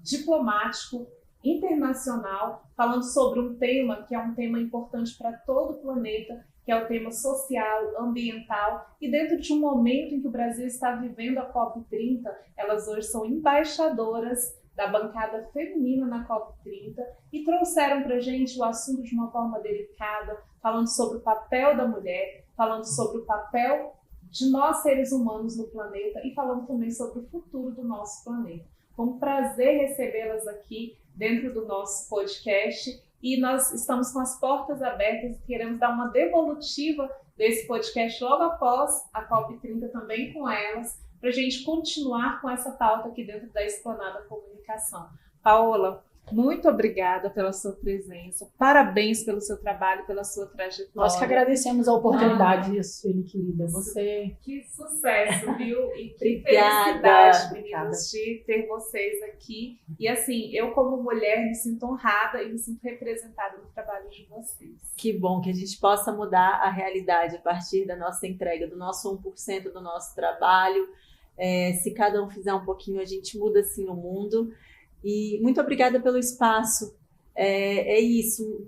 diplomático, internacional, falando sobre um tema que é um tema importante para todo o planeta, que é o tema social, ambiental, e dentro de um momento em que o Brasil está vivendo a COP30, elas hoje são embaixadoras da bancada feminina na COP30 e trouxeram para a gente o assunto de uma forma delicada, falando sobre o papel da mulher, falando sobre o papel de nós seres humanos no planeta e falando também sobre o futuro do nosso planeta. Foi um prazer recebê-las aqui dentro do nosso podcast e nós estamos com as portas abertas e queremos dar uma devolutiva desse podcast logo após a COP30 também com elas, para a gente continuar com essa pauta aqui dentro da Esplanada Comunicação. Paola, muito obrigada pela sua presença, parabéns pelo seu trabalho, pela sua trajetória. Nós que agradecemos a oportunidade, Sueli, querida. Você... Que sucesso, viu? E que felicidade, meninas, de ter vocês aqui. E assim, eu como mulher me sinto honrada e me sinto representada no trabalho de vocês. Que bom que a gente possa mudar a realidade a partir da nossa entrega, do nosso 1% do nosso trabalho. Se cada um fizer um pouquinho, a gente muda assim o mundo. E muito obrigada pelo espaço. É isso,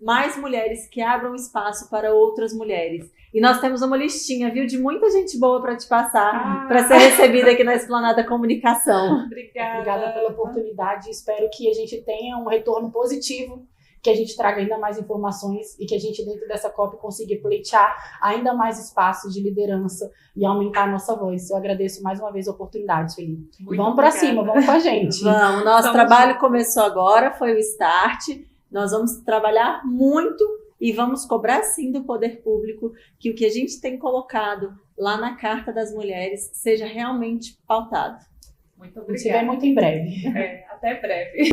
mais mulheres que abram espaço para outras mulheres. E nós temos uma listinha, viu, de muita gente boa para te passar, para ser recebida aqui na Esplanada Comunicação. Obrigada pela oportunidade. Espero que a gente tenha um retorno positivo, que a gente traga ainda mais informações e que a gente, dentro dessa COP, consiga pleitear ainda mais espaços de liderança e aumentar a nossa voz. Eu agradeço mais uma vez a oportunidade, Felipe. E vamos para cima, vamos com a gente. Vamos, nosso trabalho começou agora, foi o start. Nós vamos trabalhar muito e vamos cobrar sim do poder público que o que a gente tem colocado lá na Carta das Mulheres seja realmente pautado. Muito obrigada. Se vê muito em breve. Até breve.